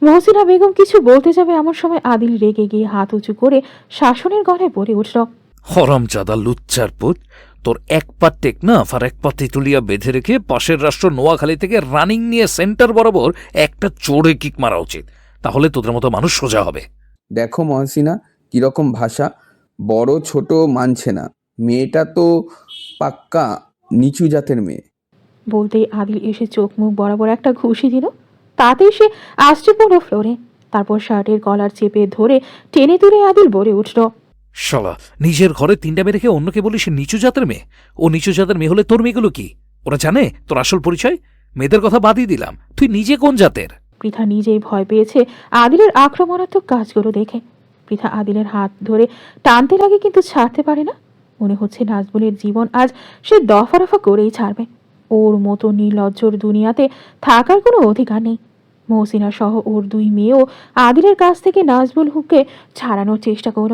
মহসিনা বেগম কিছু বলতে যাবে এমন সময় আদিল রেগে গিয়ে হাত উঁচু করে শাসনের গলায় বলে উঠল, হরমজাদা লুচ্চার পুত, তোর এক পা টেকনাফ আর এক পা তেঁতুলিয়া বেঁধে রেখে পাশের রাষ্ট্র নোয়াখালী থেকে রানিং নিয়ে সেন্টার বরাবর একটা চোরে কিক মারা উচিত, তাহলে তোদের মতো মানুষ সোজা হবে। দেখো মহসিনা, কিরকম ভাষা! বড় ছোট মানছে না। মেয়েটা তো পাক্কা নিচু জাতের মেয়ে। বলতেই আদিল এসে চোখ মুখ বরাবর একটা ঘুষি দিল। তাতেই সে আষ্টে পড়ল ফ্লোরে। তারপর শার্টের কলার চেপে ধরে টেনে তুলে আদিল বলে উঠল, শালা, নিজের ঘরে 3টা মেয়ে রেখে অন্যকে বলি সে নিচু জাতের মেয়ে। ও নিচু জাতের মেয়ে হলে তোর মেয়েগুলো কি? ওরা জানে তোর আসল পরিচয়? মেয়েদের কথা বাদই দিলাম, তুই নিজে কোন জাতের? পৃথা নিজেই ভয় পেয়েছে আদিলের আক্রমণাত্মক কাজগুলো দেখে। পৃথা আদিলের হাত ধরে টানতে লাগে কিন্তু ছাড়তে পারে না। মনে হচ্ছে নাজবুলের জীবন আজ সে দফা রফা করেই ছাড়বে। ওর মতো নির্লজ্জর দুনিয়াতে থাকার কোনো অধিকার নেই। মহসিনা সহ ওর 2 মেয়েও আদিলের কাছ থেকে নাজবুল হুককে ছাড়ানোর চেষ্টা করল।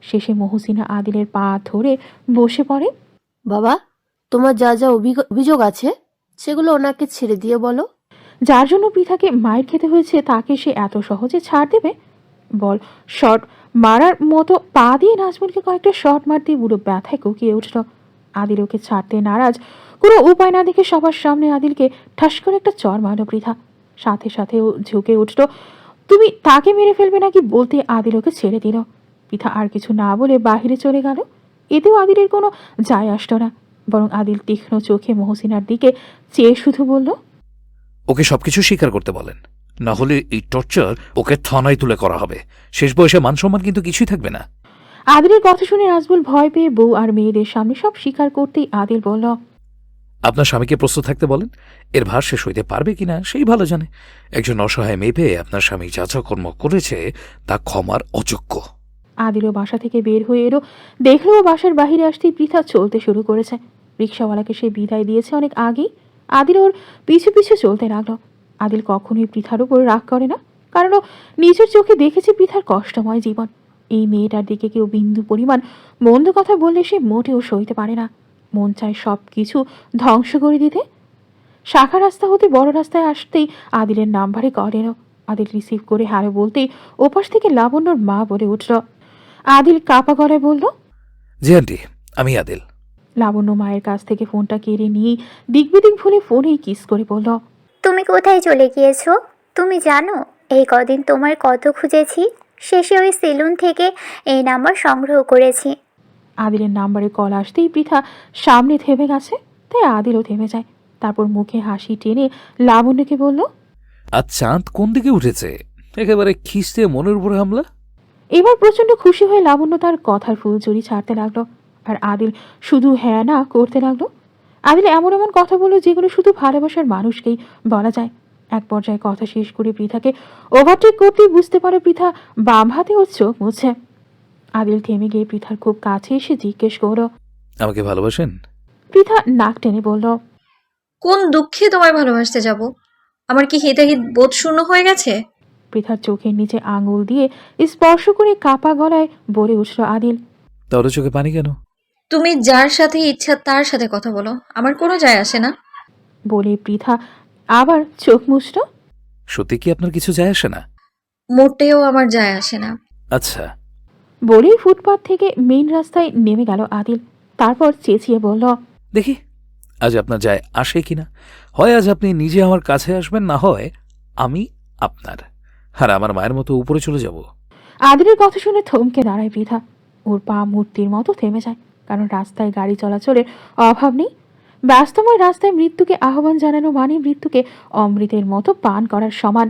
শেষে মহসিনা আদিলের পা ধরে বসে পড়ে। বাবা, তোমার যা যা অভিযোগ আছে সেগুলো ওনাকে ছেড়ে দিয়ে বলো। যার জন্য পৃথাকে মায়ের খেতে হয়েছে তাকে সে এত সহজে ছাড় দেবে? বল শট মারার মতো পা দিয়ে নাজমুলকে কয়েকটা শট মারতেই বুড়ো ব্যথায় কুকিয়ে উঠল। আদিল ওকে ছাড়তে নারাজ, কোনো উপায় না দেখে সবার সামনে আদিলকে ঠাস করে একটা চর মারল পৃথা। সাথে সাথে ও ঝুঁকে উঠল, তুমি তাকে মেরে ফেলবে নাকি বলতে আদিল ওকে ছেড়ে দিল। পৃথা আর কিছু না বলে বাহিরে চলে গেল। এতেও আদিলের কোনো যায় আসলো না, বরং আদিল তীক্ষ্ণ চোখে মহসিনার দিকে চেয়ে শুধু বলল, ওকে সবকিছু স্বীকার করতে বলেন, না হলে এই টর্চার ওকে থানায় তুলে করা হবে। শেষ বয়সে মান সম্মান কিন্তু কিছুই থাকবে না। আদিলের কথা শুনে নাজবুল ভয় পেয়ে বউ আর মেয়েদের সামনে সব স্বীকার করতেই আদিল বলল, আপনার স্বামীকে প্রস্তুত থাকতে বলেন। এর ভার সে সইতে পারবে কিনা সেই ভালো জানে। একজন অসহায় মেয়ে পেয়ে আপনার স্বামী যা যা কর্ম করেছে তা ক্ষমার অযোগ্য। আদিলও বাসা থেকে বের হয়ে এলো। দেখলো ও বাসার বাহিরে আসতেই পৃথা চলতে শুরু করেছে। রিক্সাওয়ালাকে সে বিদায় দিয়েছে অনেক আগেই। আদিল ওর পিছু পিছু চলতে লাগলো। আদিল কখনোই পৃথার উপর রাগ করে না, কারণ ও নিজের চোখে দেখেছে পৃথার কষ্টময় জীবন। এই মেয়েটার দিকে কেউ বিন্দু পরিমাণ মন্দ কথা বললে সে মোটেও সইতে পারে না। মন চায় সব কিছু ধ্বংস করে দিতে। শাখা রাস্তা হতে বড় রাস্তায় আসতেই আদিলের নাম্বারে কল এলো। আদিল রিসিভ করে হ্যালো বলতেই ওপাশ থেকে লাবণ্যর মা বলে উঠল। আদিল কাপা গলায় বলল, জি আন্টি, আমি আদিল। লাবণ্য মায়ের কাছ থেকে ফোনটা কেড়ে নিয়ে দিকবিদিক ভুলে ফোনেই কিস করে বলল, তুমি কোথায় চলে গিয়েছো? তুমি জানো এই কদিন তোমার কত খুঁজেছি, শেষে ওই সেলুন থেকে এই নাম্বার সংগ্রহ করেছি। আদিলের নাম্বারে কল আসতেই পৃথা সামনে থেমে গেছে, তাই আদিলও থেমে যায়। তারপর মুখে হাসি টেনে লাবণ্যকে বলল, আজ চাঁদ কোন দিকে উঠেছে? একেবারে খিস্তে মনের উপরে হামলা। এবার প্রচন্ড খুশি হয়ে লাবণ্য তার কথার ফুলঝুরি ছাড়তে লাগলো, আর আদিল শুধু হ্যাঁ না করতে লাগলো। আদিল এমন এমন কথা বলল যেগুলো শুধু ভালোবাসার মানুষকেই বলা যায়। এক পর্যায়ে কথা শেষ করে পৃথাকে ওভারটেক করতেই বুঝতে পারে পৃথা বাম হাতে ওর চোখ মুছছে। আদিল থেমে গিয়ে পৃথার খুব কাছে এসে জিজ্ঞেস করলো, আমাকে ভালোবাসেন? পৃথা নাক টেনে বলল, কোন দুঃখে তোমায় ভালোবাসতে যাব? আমার কি হিতাহিত বোধ শূন্য হয়ে গেছে? পৃথার চোখের নিচে আঙুল দিয়ে স্পর্শ করে কাপা গলায় বলে উঠল আদিল, তাহলে চোখে পানি কেন? তুমি যার সাথে ইচ্ছা তার সাথে কথা বলো, আমার কোনো যায় আসে না। বলে পৃথা আবার চোখ মুছল। সত্যি কি আপনার কিছু যায় আসে না? মোটেও আমার যায় আসে না। আচ্ছা। বলেই ফুটপাত থেকে মেইন রাস্তায় নেমে গেল আদিল। তারপর চেঁচিয়ে বলল, দেখি আজ আপনার যায় আসে কিনা। হয় আজ আপনি নিজে আমার কাছে আসবেন, না হয় আমি আপনার, আর আমার মায়ের মতো উপরে চলে যাব। আদিলের কথা শুনে থমকে দাঁড়ায় পৃথা। ওর পা মূর্তির মতো থেমে যায়, কারণ রাস্তায় গাড়ি চলাচলের অভাব নেই। ব্যস্তময় রাস্তায় মৃত্যুকে আহ্বান জানানো মানে মৃত্যুকে অমৃতের মতো পান করার সমান।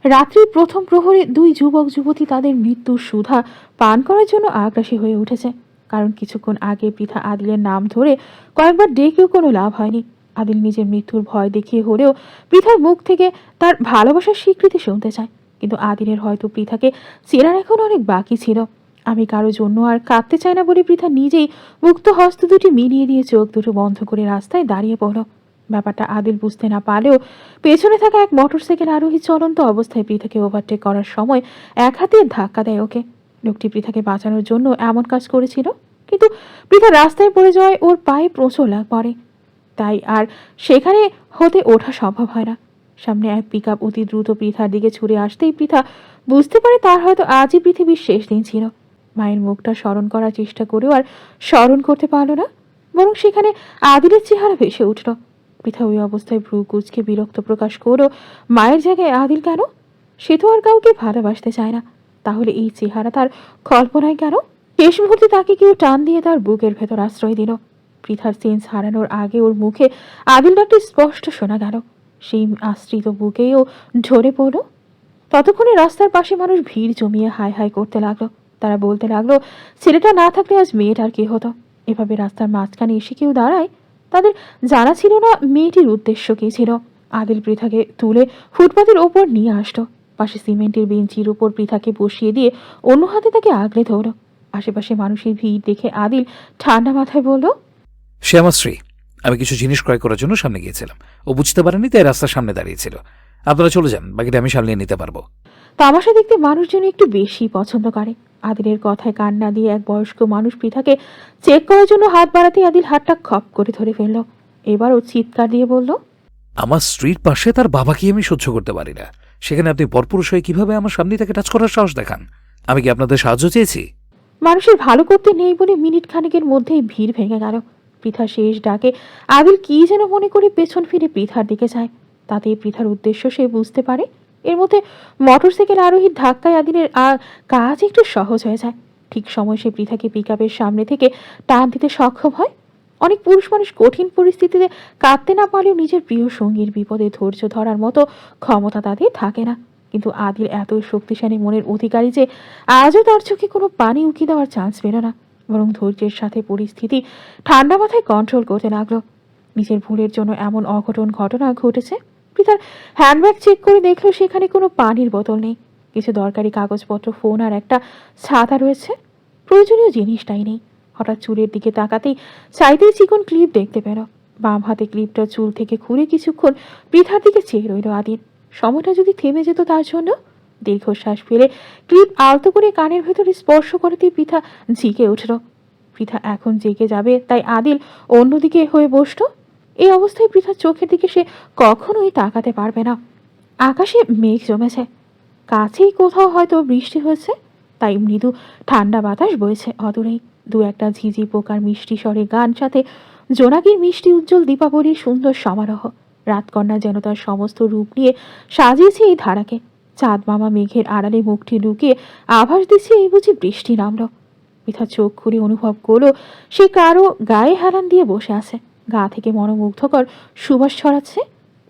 রাত্রির প্রথম প্রহরে 2 যুবক যুবতী তাদের মৃত্যুর সুধা পান করার জন্য আগ্রাসী হয়ে উঠেছে, কারণ কিছুক্ষণ আগে পৃথা আদিলের নাম ধরে কয়েকবার ডেকেও কোনো লাভ হয়নি। আদিল নিজের মৃত্যুর ভয় দেখিয়ে হলেও পৃথার মুখ থেকে তার ভালোবাসার স্বীকৃতি শুনতে চায়, কিন্তু আদিলের হয়তো পৃথাকে চেনার এখন অনেক বাকি ছিল। আমি কারো জন্য আর কাঁদতে চাই না বলে পৃথা নিজেই মুক্ত হস্ত দুটি মিলিয়ে দিয়ে চোখ দুটো বন্ধ করে রাস্তায় দাঁড়িয়ে পড়ল। ব্যাপারটা আদিল বুঝতে না পারলেও পেছনে থাকা এক মোটরসাইকেল আরোহী চলন্ত অবস্থায় পৃথাকে ওভারটেক করার সময় এক হাতে ধাক্কা দেয় ওকে। লোকটি পৃথাকে বাঁচানোর জন্য এমন কাজ করেছিল, কিন্তু পৃথা রাস্তায় পড়ে যাওয়ায় ওর পায়ে প্রচুর লাগ পড়ে, তাই আর সেখানে হতে ওঠা সম্ভব হয় না। সামনে এক পিক আপ অতি দ্রুত পৃথার দিকে ছুড়ে আসতেই পৃথা বুঝতে পারে তার হয়তো আজই পৃথিবীর শেষ দিন ছিল। মায়ের মুখটা স্মরণ করার চেষ্টা করেও আর স্মরণ করতে পারল না, বরং সেখানে আদিলের চেহারা ভেসে উঠল। পৃথা ওই অবস্থায় ভ্রু কুঁচকে বিরক্ত প্রকাশ করো, মায়ের জায়গায় আদিল কেন? সে তো আর কাউকে ভালোবাসতে চায় না, তাহলে এই চেহারা তার কল্পনায় কেন? শেষ মুহূর্তে তাকে কেউ টান দিয়ে তার বুকের ভেতর আশ্রয় দিল। পৃথার সেন্স হারানোর আগে ওর মুখে আদিল ডাকটি স্পষ্ট শোনা গেল। সেই আশ্রিত বুকেও ঝরে পড়ল। ততক্ষণে রাস্তার পাশে মানুষ ভিড় জমিয়ে হাই হাই করতে লাগলো। তারা বলতে লাগলো, ছেলেটা না থাকলে আজ মেয়েটার কি হতো? এভাবে রাস্তার মাঝখানে এসে কেউ দাঁড়ায়? তাদের জানা ছিল না মেয়েটির উদ্দেশ্য কী ছিল। আদিল পৃথাকে তুলে ফুটপাতের ওপর নিয়ে আসলো। পাশে সিমেন্টের বেঞ্চির উপর পৃথাকে বসিয়ে দিয়ে অন্য হাতে তাকে আগলে ধরল। আশেপাশে মানুষের ভিড় দেখে আদিল ঠান্ডা মাথায় বলল, সে আমার স্ত্রী। আমি কিছু জিনিস ক্রয় করার জন্য সামনে গিয়েছিলাম, ও বুঝতে পারেনি তাই রাস্তার সামনে দাঁড়িয়েছিল। আপনারা চলে যান, বাকিটা আমি সামলিয়ে নিতে পারবো। তামাশা দেখতে মানুষজন একটু বেশি পছন্দ করে। আদিলের কথায় কান না দিয়ে এক বয়স্ক মানুষ পৃথাকে চেক করার জন্য হাত বাড়াতে আদিল হাতটা খপ করে ধরে ফেলল। এবারও চিৎকার দিয়ে বলল, আমার স্ত্রীর পাশে তার বাবাকে আমি সহ্য করতে পারি না, সেখানে আপনি পরপুরুষ হয়ে কিভাবে আমার সামনে তাকে টাচ করার সাহস দেখান? আমি কি আপনাদের সাহায্য চেয়েছি? মানুষের ভালো করতে নেই বলে মিনিট খানেকের মধ্যেই ভিড় ভেঙে গেল। পৃথা শেষ ডাকে আদিল কি যেন মনে করে পেছন ফিরে পৃথার দিকে যায়। তাতে পৃথার উদ্দেশ্য সে বুঝতে পারে। এর মধ্যে মোটরসাইকেল আরোহীর ধাক্কায় আদিলের কাজ একটু সহজ হয়ে যায়। ঠিক সময় সে পৃথাকে পিক আপের সামনে থেকে টান দিতে সক্ষম হয়। অনেক পুরুষ মানুষ কঠিন পরিস্থিতিতে কাঁদতে না পারলেও নিজের প্রিয় সঙ্গীর বিপদে ধৈর্য ধরার মতো ক্ষমতা তাদের থাকে না, কিন্তু আদিল এত শক্তিশালী মনের অধিকারী যে আজও তার চোখে কোনো পানি উকি দেওয়ার চান্স পেল না, বরং ধৈর্যের সাথে পরিস্থিতি ঠান্ডা মাথায় কন্ট্রোল করতে লাগলো। নিজের ভুলের জন্য এমন অঘটন ঘটনা ঘটেছে। পৃথার হ্যান্ডব্যাগ চেক করে দেখলো সেখানে কোনো পানির বোতল নেই, কিছু দরকারি কাগজপত্র, ফোন আর একটা ছাতা রয়েছে, প্রয়োজনীয় জিনিসটাই নেই। হঠাৎ চুলের দিকে তাকাতেই চাইতেই চিকন ক্লিপ দেখতে পেল। বাম হাতে ক্লিপটা চুল থেকে খুঁড়ে কিছুক্ষণ পৃথার দিকে চেয়ে রইল আদিল। সময়টা যদি থেমে যেত তার জন্য। দীর্ঘশ্বাস ফেলে ক্লিপ আলতো করে কানের ভেতরে স্পর্শ করতেই পৃথা ঝিকে উঠল। পৃথা এখন জেগে যাবে তাই আদিল অন্যদিকে হয়ে বসল। এই অবস্থায় পৃথার চোখের দিকে সে কখনোই তাকাতে পারবে না। আকাশে মেঘ জমেছে, কাছেই কোথাও হয়তো বৃষ্টি হয়েছে, তাই মৃদু ঠান্ডা বাতাস বইছে অদূরেই। দু একটা ঝিঝি পোকার মিষ্টি স্বরে গান, সাথে জোনাকির মিষ্টি উজ্জ্বল দীপাবলির সুন্দর সমারোহ। রাতকন্যা যেন তার সমস্ত রূপ নিয়ে সাজিয়েছে এই ধারাকে। চাঁদ মামা মেঘের আড়ালে মুখটি লুকিয়ে আভাস দিচ্ছে এই বুঝি বৃষ্টি নামল। পৃথা চোখ খুলে অনুভব করলো সে কারো গায়ে হেলান দিয়ে বসে আছে, গা থেকে মনোমুগ্ধকর সুবাস ছড়াচ্ছে।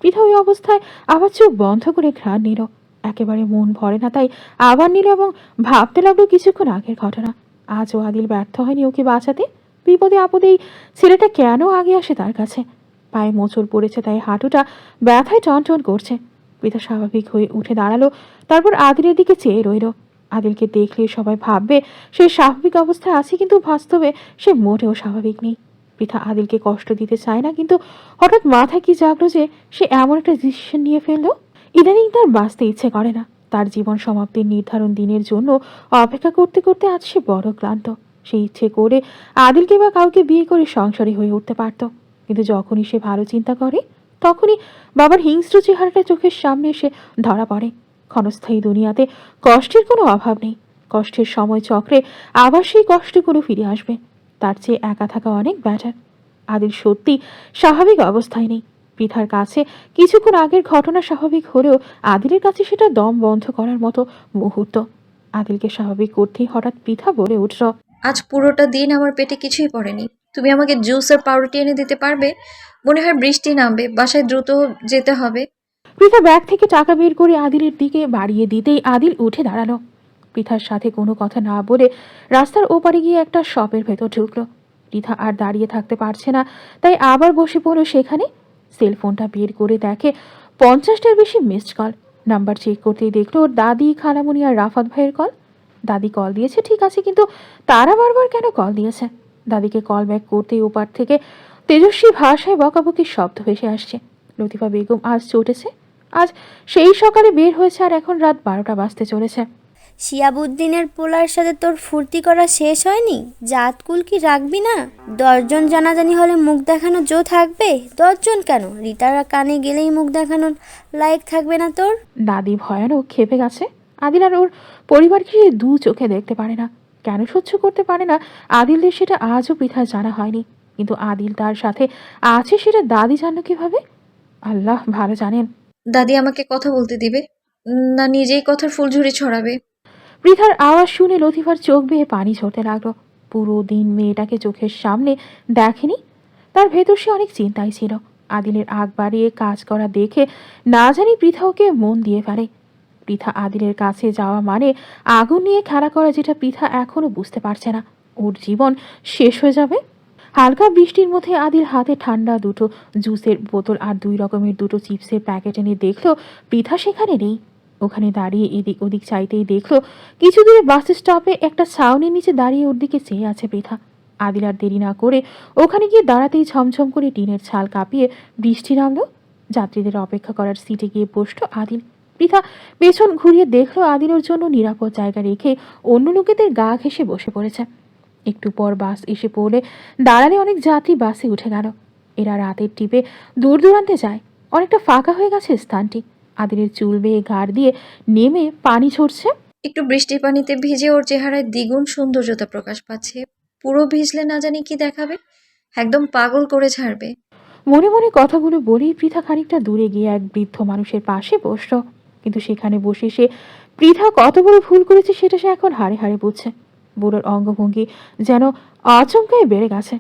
পৃথা ওই অবস্থায় আবার চোখ বন্ধ করে ঘ্রাণ নিল। একেবারে মন ভরে না, তাই আবার নিল এবং ভাবতে লাগলো কিছুক্ষণ আগের ঘটনা। আজও আদিল ব্যর্থ হয়নি ওকে বাঁচাতে। বিপদে আপদে এই ছেলেটা কেন আগে আসে তার কাছে? পায়ে মোচড় পড়েছে তাই হাঁটুটা ব্যথায় টনটন করছে। পৃথা স্বাভাবিক হয়ে উঠে দাঁড়ালো, তারপর আদিলের দিকে চেয়ে রইল। আদিলকে দেখলে সবাই ভাববে সে স্বাভাবিক অবস্থায় আছে, কিন্তু বাস্তবে সে মোটেও স্বাভাবিক নেই। পৃথা আদিলকে কষ্ট দিতে চায় না, কিন্তু হঠাৎ মাথায় কি জাগলো যে সে এমন একটা ডিসিশন নিয়ে ফেললো। ইদানিং তার বাঁচতে ইচ্ছে করে না। তার জীবন সমাপ্তির নির্ধারণ দিনের জন্য অপেক্ষা করতে করতে আজ সে বড় ক্লান্ত। সে ইচ্ছে করে আদিলকে বা কাউকে বিয়ে করে সংসারী হয়ে উঠতে পারত, কিন্তু যখনই সে ভালো চিন্তা করে তখনই বাবার হিংস্র চেহারাটা চোখের সামনে এসে ধরা পড়ে। ক্ষণস্থায়ী দুনিয়াতে কষ্টের কোনো অভাব নেই। কষ্টের সময় চক্রে আবার সেই কষ্টগুলো ফিরে আসবে। তার চেয়ে একা থাকা অনেক বেটার। আদিল সত্যি স্বাভাবিক অবস্থায় নেই। পৃথার কাছে কিছুক্ষণ আগের ঘটনা স্বাভাবিক হলেও আদিলের কাছে সেটা দম বন্ধ করার মতো মুহূর্ত। আদিলকে স্বাভাবিক করতেই হঠাৎ পৃথা বলে উঠল, আজ পুরোটা দিন আমার পেটে কিছুই পড়েনি। তুমি আমাকে জুস আর পাউরুটি এনে দিতে পারবে? মনে হয় বৃষ্টি নামবে, বাসায় দ্রুত যেতে হবে। পৃথা ব্যাগ থেকে টাকা বের করে আদিলের দিকে বাড়িয়ে দিতেই আদিল উঠে দাঁড়ালো। পৃথার সাথে কোনো কথা না বলে রাস্তার ওপারে গিয়ে একটা শপের ভেতর ঢুকলো। পৃথা আর দাঁড়িয়ে থাকতে পারছে না, তাই আবার বসে পড়লো সেখানে। সেলফোনটা বের করে দেখে 50টার বেশি মিসড কল। নাম্বার চেক করতেই দেখলো ওর দাদি, খালামুনি আর রাফাত ভাইয়ের কল। দাদি কল দিয়েছে ঠিক আছে, কিন্তু তারা বারবার কেন কল দিয়েছে? দাদিকে কল ব্যাক করতেই ওপার থেকে তেজস্বী ভাষায় বকাবকির শব্দ ভেসে আসছে। লতিফা বেগম আজ চটেছে। আজ সেই সকালে বের হয়েছে আর এখন রাত 12টা বাজতে চলেছে। শিয়াবুদ্দিনের পোলার সাথে তোর ফুর্তি করা শেষ হয়নি? জাতকুল কি রাখবি না? 10 জন জানাজানি হলে মুখ দেখানো জো থাকবে? 10 জন কেন, রিতারা কানে গেলেই মুখ দেখানোর লায়ক থাকবে না তোর? দাদি ভয়ানক খেপে গেছে। আদিল আর ওর পরিবারকে সে দু চোখে দেখতে পারে না। কেন সহ্য করতে পারে না আদিলদের সেটা আজও পৃথা জানা হয়নি, কিন্তু আদিল তার সাথে আছে সেটা দাদি জানলো কিভাবে? আল্লাহ ভালো জানেন। দাদি আমাকে কথা বলতে দিবে না নিজেই কথার ফুলঝুরি ছড়াবে? পৃথার আওয়াজ শুনে লতিফার চোখ বেয়ে পানি ঝরতে লাগলো। পুরো দিন মেয়েটাকে চোখের সামনে দেখেনি, তার ভেতর সে অনেক চিন্তায় ছিল। আদিলের আগ বাড়িয়ে কাজ করা দেখে না জানি পৃথা ওকে মন দিয়ে ফেলে। পৃথা আদিলের কাছে যাওয়া মানে আগুন নিয়ে খেলা করা, যেটা পৃথা এখনো বুঝতে পারছে না। ওর জীবন শেষ হয়ে যাবে। হালকা বৃষ্টির মধ্যে আদিল হাতে ঠান্ডা দুটো জুসের বোতল আর 2 রকমের দুটো চিপসের প্যাকেট এনে দেখলো পৃথা সেখানে নেই। ওখানে দাঁড়িয়ে এদিক ওদিক চাইতেই দেখলো কিছু দূরে বাস স্টপে একটা ছাউনির নিচে দাঁড়িয়ে ওর দিকে চেয়ে আছে পৃথা। আদিল আর দেরি না করে ওখানে গিয়ে দাঁড়াতেই ঝমঝম করে টিনের ছাল কাঁপিয়ে বৃষ্টি নামলো। যাত্রীদের অপেক্ষা করার সিটে গিয়ে বসলো আদিল। পৃথা পেছন ঘুরিয়ে দেখলো আদিলের জন্য নিরাপদ জায়গা রেখে অন্য লোকেদের গা ঘেঁষে বসে পড়েছে। একটু পর বাস এসে পড়লে দাঁড়ালে অনেক যাত্রী বাসে উঠে গেল। এরা রাতের টিপে দূর দূরান্তে যায়। অনেকটা ফাঁকা হয়ে গেছে স্থানটি। আদিলের চুল বেয়ে ঘাড় দিয়ে নেমে পানি ঝরছে। একটু বৃষ্টির পানিতে ভিজে ওর চেহারায় দ্বিগুণ সৌন্দর্যতা প্রকাশ পাচ্ছে। পুরো ভিজলে না জানি কি দেখাবে, একদম পাগল করে ছাড়বে। মনে মনে কথাগুলো বলেই পৃথা খানিকটা দূরে গিয়ে এক বৃদ্ধ মানুষের পাশে বসল। কিন্তু সেখানে বসে সে পৃথা কত বড় ভুল করেছে সেটা সে এখন হাড়ে হাড়ে বুঝছে। বুড়োর অঙ্গভঙ্গি যেন আচমকায় বেড়ে গেছে।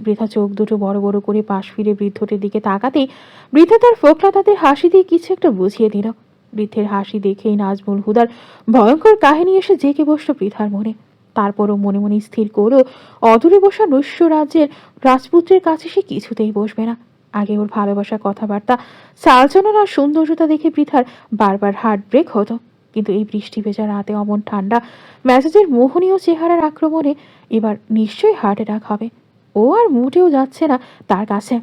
বৃথা চোখ দুটো বড় বড় করে পাশ ফিরে বৃদ্ধটির দিকে তাকাতেই বৃদ্ধ তার ফোকলা তাদের হাসি দিয়ে কিছু একটা বুঝিয়ে দিল। বৃদ্ধের হাসি দেখেই নাজমুল হুদার ভয়ঙ্কর কাহিনী এসে জেঁকে বসল পৃথার মনে। তারপরও মনে মনে স্থির করো অদূরে বসা নৈশ্য রাজ্যের রাজপুত্রের কাছে সে কিছুতেই বসবে না। আগে ওর ভালোবাসা কথাবার্তা চালচলন আর সৌন্দর্যতা দেখে পৃথার বারবার হার্ট ব্রেক হতো, কিন্তু এই বৃষ্টি ভেজা রাতে অমন ঠান্ডা মেজাজের মোহনীয় চেহারার আক্রমণে এবার নিশ্চয়ই হার্ট অ্যাটাক হবে। ও আর মুটেও যাচ্ছে না তার কাছে।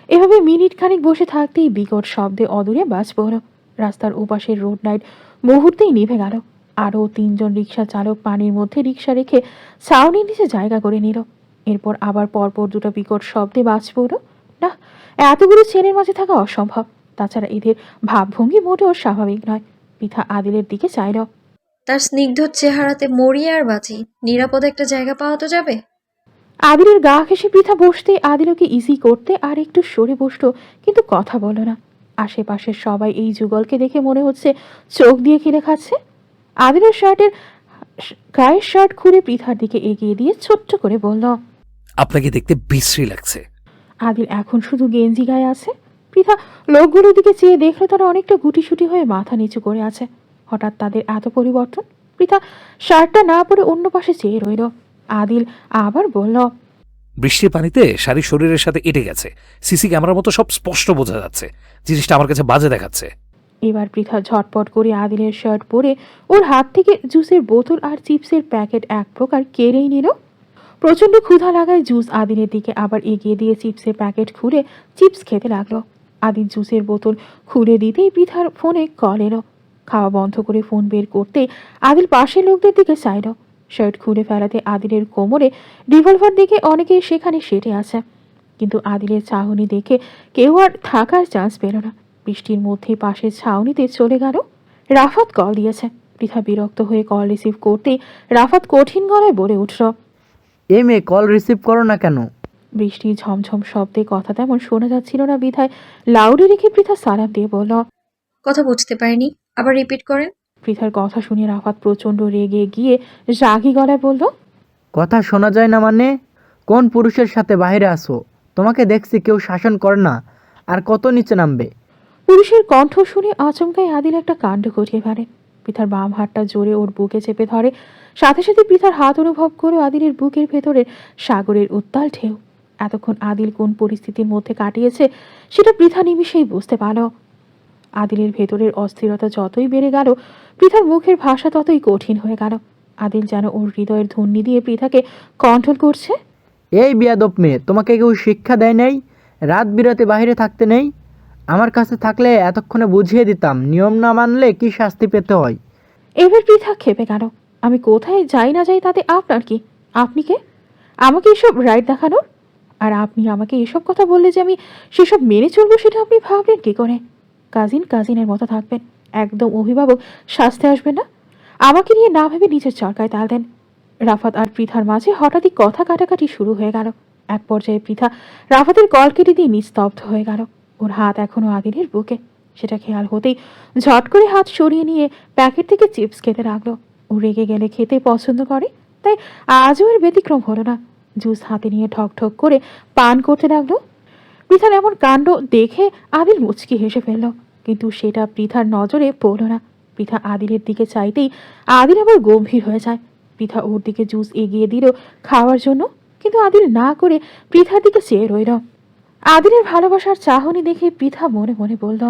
এভাবে মিনিট খানিক বসে থাকতেই বিকট শব্দে অদূরে বাজ পড়ল। রাস্তার ওপাশের রোড লাইট মুহূর্তেই নিভে গেল। আরও 3 জন রিক্সা চালক পানির মধ্যে রিক্সা রেখে ছাউনির নিচে জায়গা করে নিল। এরপর আবার পরপর 2টা বিকট শব্দে বাজ পড়ল। না, এতগুলো ছেলের মাঝে থাকা অসম্ভব। তাছাড়া এদের ভাবভঙ্গি মোটেও স্বাভাবিক নয়। পৃথা আদিলের দিকে চাইল। তার স্নিগ্ধ চেহারাতে মরিয়ে আর বাঁচি, নিরাপদ একটা জায়গা পাওয়া তো যাবে। আদিলের গা ঘেঁষে পৃথা বসতে আদিলকে ইজি করতে আর একটু সরে বসলো, কিন্তু কথা বলল না। আশেপাশের সবাই এই যুগলকে দেখে মনে হচ্ছে চোখ দিয়ে কিনে খাচ্ছে। আদিলের গায়ের শার্ট খুলে পৃথার দিকে এগিয়ে দিয়ে ছোট্ট করে বলল, আপনাকে দেখতে বিশ্রী লাগছে। আদিল এখন শুধু গেঞ্জি গায়ে আছে। পৃথা লোকগুলোর দিকে চেয়ে দেখলো তারা অনেকটা গুটিসুটি হয়ে মাথা নিচু করে আছে। হঠাৎ তাদের এত পরিবর্তন। পৃথা শার্টটা না পরে অন্য পাশে চেয়ে রইল। আদিল আবার বলল, বৃষ্টির পানিতে শাড়ি শরীরের সাথে এঁটে গেছে। সিসি ক্যামেরার মতো সব স্পষ্ট বোঝা যাচ্ছে। জিনিসটা আমার কাছে বাজে দেখাচ্ছে। এবার পৃথা ঝটপট করে আদিলের শার্ট পরে ওর হাত থেকে জুসের বোতল আর চিপসের প্যাকেট এক প্রকার কেড়েই নিল। প্রচণ্ড ক্ষুধা লাগায় জুস আদিলের দিকে আবার এগিয়ে দিয়ে চিপসের প্যাকেট খুলে চিপস খেতে লাগলো। আদিল জুসের বোতল খুলে দিতেই পৃথার ফোনে কল এলো। খাওয়া বন্ধ করে ফোন বের করতে আদিল পাশের লোকদের দিকে চাইল। শার্ট খুলে ফেলাতে আদিলের কোমরে রিভলভার দেখে অনেকেই সেখানে সেটে আছে, কিন্তু আদিলের চাহনি দেখে কেউ আর থাকার চান্স পেল না। বৃষ্টির মধ্যে পাশের ছাউনিতে চলে গেল। রাফাত কল দিয়েছে। পৃথা বিরক্ত হয়ে কল রিসিভ করতেই রাফাত কঠিন গলায় বলে উঠল, এই মেয়ে কল রিসিভ করো না কেন? বৃষ্টি ঝমঝম শব্দে কথা তেমন শোনা যাচ্ছিল না বিধায় লাউডে রেখে পৃথা সালাম দিয়ে বলল, কথা বুঝতে পারিনি, আবার রিপিট করেন। পৃথার কথা শুনে রাফাত প্রচণ্ড রেগে গিয়ে রাগী গলায় বলল, কথা শোনা যায় না মানে? কোন পুরুষের সাথে বাইরে আসো? তোমাকে দেখছি কেউ শাসন করে না, আর কত নিচে নামবে? পুরুষের কণ্ঠ শুনে আচমকাই আদিল একটা কাণ্ড ঘটিয়ে ফেলে। পৃথার বাম হাতটা জোরে ওর বুকে চেপে ধরে। সাথে সাথে পৃথার হাত অনুভব করে আদিলের বুকের ভেতরের সাগরের উত্তাল ঢেউ। এতক্ষণ আদিল কোন পরিস্থিতির মধ্যে কাটিয়েছে সেটা পৃথা নিমিষেই বুঝতে পারল। আদিলের ভেতরের অস্থিরতা যতই বেড়ে গেল, পৃথার মুখের ভাষা ততই কঠিন হয়ে গেল। আদিল যেন ওর হৃদয়ের ধ্বনি দিয়ে পৃথাকে কন্ট্রোল করছে। এই বিয়াদব মেয়ে, তোমাকে কেউ শিক্ষা দেয় নাই? রাত বিরাতে বাইরে থাকতে নেই? আমার কাছে থাকলে এতক্ষণে বুঝিয়ে দিতাম নিয়ম না মানলে কি শাস্তি পেতে হয়। এবার পৃথা খেপে গেল। আমি কোথায় যাই না যাই তাতে আপনার কি? আপনি কে আমাকে এসব রাইট দেখানোর? আর আপনি আমাকে এসব কথা বললে যে আমি সেসব মেনে চলবো সেটা আপনি ভাবলেন কি করে? কাজিনের মতো থাকবেন, একদম অভিভাবক সাজতে আসবেন না। আমাকে নিয়ে না ভেবে নিজের চরকায় তাল দেন। রাফাত আর পৃথার মাঝে হঠাৎই কথা কাটাকাটি শুরু হয়ে গেল। এক পর্যায়ে পৃথা রাফাতের কল কেটে দিয়ে নিস্তব্ধ হয়ে গেল। ওর হাত এখনো আদিলের বুকে। সেটা খেয়াল হতেই ঝট করে হাত সরিয়ে নিয়ে প্যাকেট থেকে চিপস খেতে লাগলো। ও রেগে গেলে খেতে পছন্দ করে, তাই আজও এর ব্যতিক্রম হলো না। জুস হাতে নিয়ে ঠক ঠক করে পান করতে লাগলো। পৃথার এমন কাণ্ড দেখে আদিল মুচকি হেসে ফেলল, কিন্তু সেটা পৃথার নজরে পড়ল না। পৃথা আদিলের দিকে চাইতেই আদিল আবার গম্ভীর হয়ে যায়। পৃথা ওর দিকে জুস এগিয়ে দিল খাওয়ার জন্য, কিন্তু আদিল না করে পৃথার দিকে চেয়ে রইল। আদিলের ভালোবাসার চাহনি দেখে পৃথা মনে মনে বলল,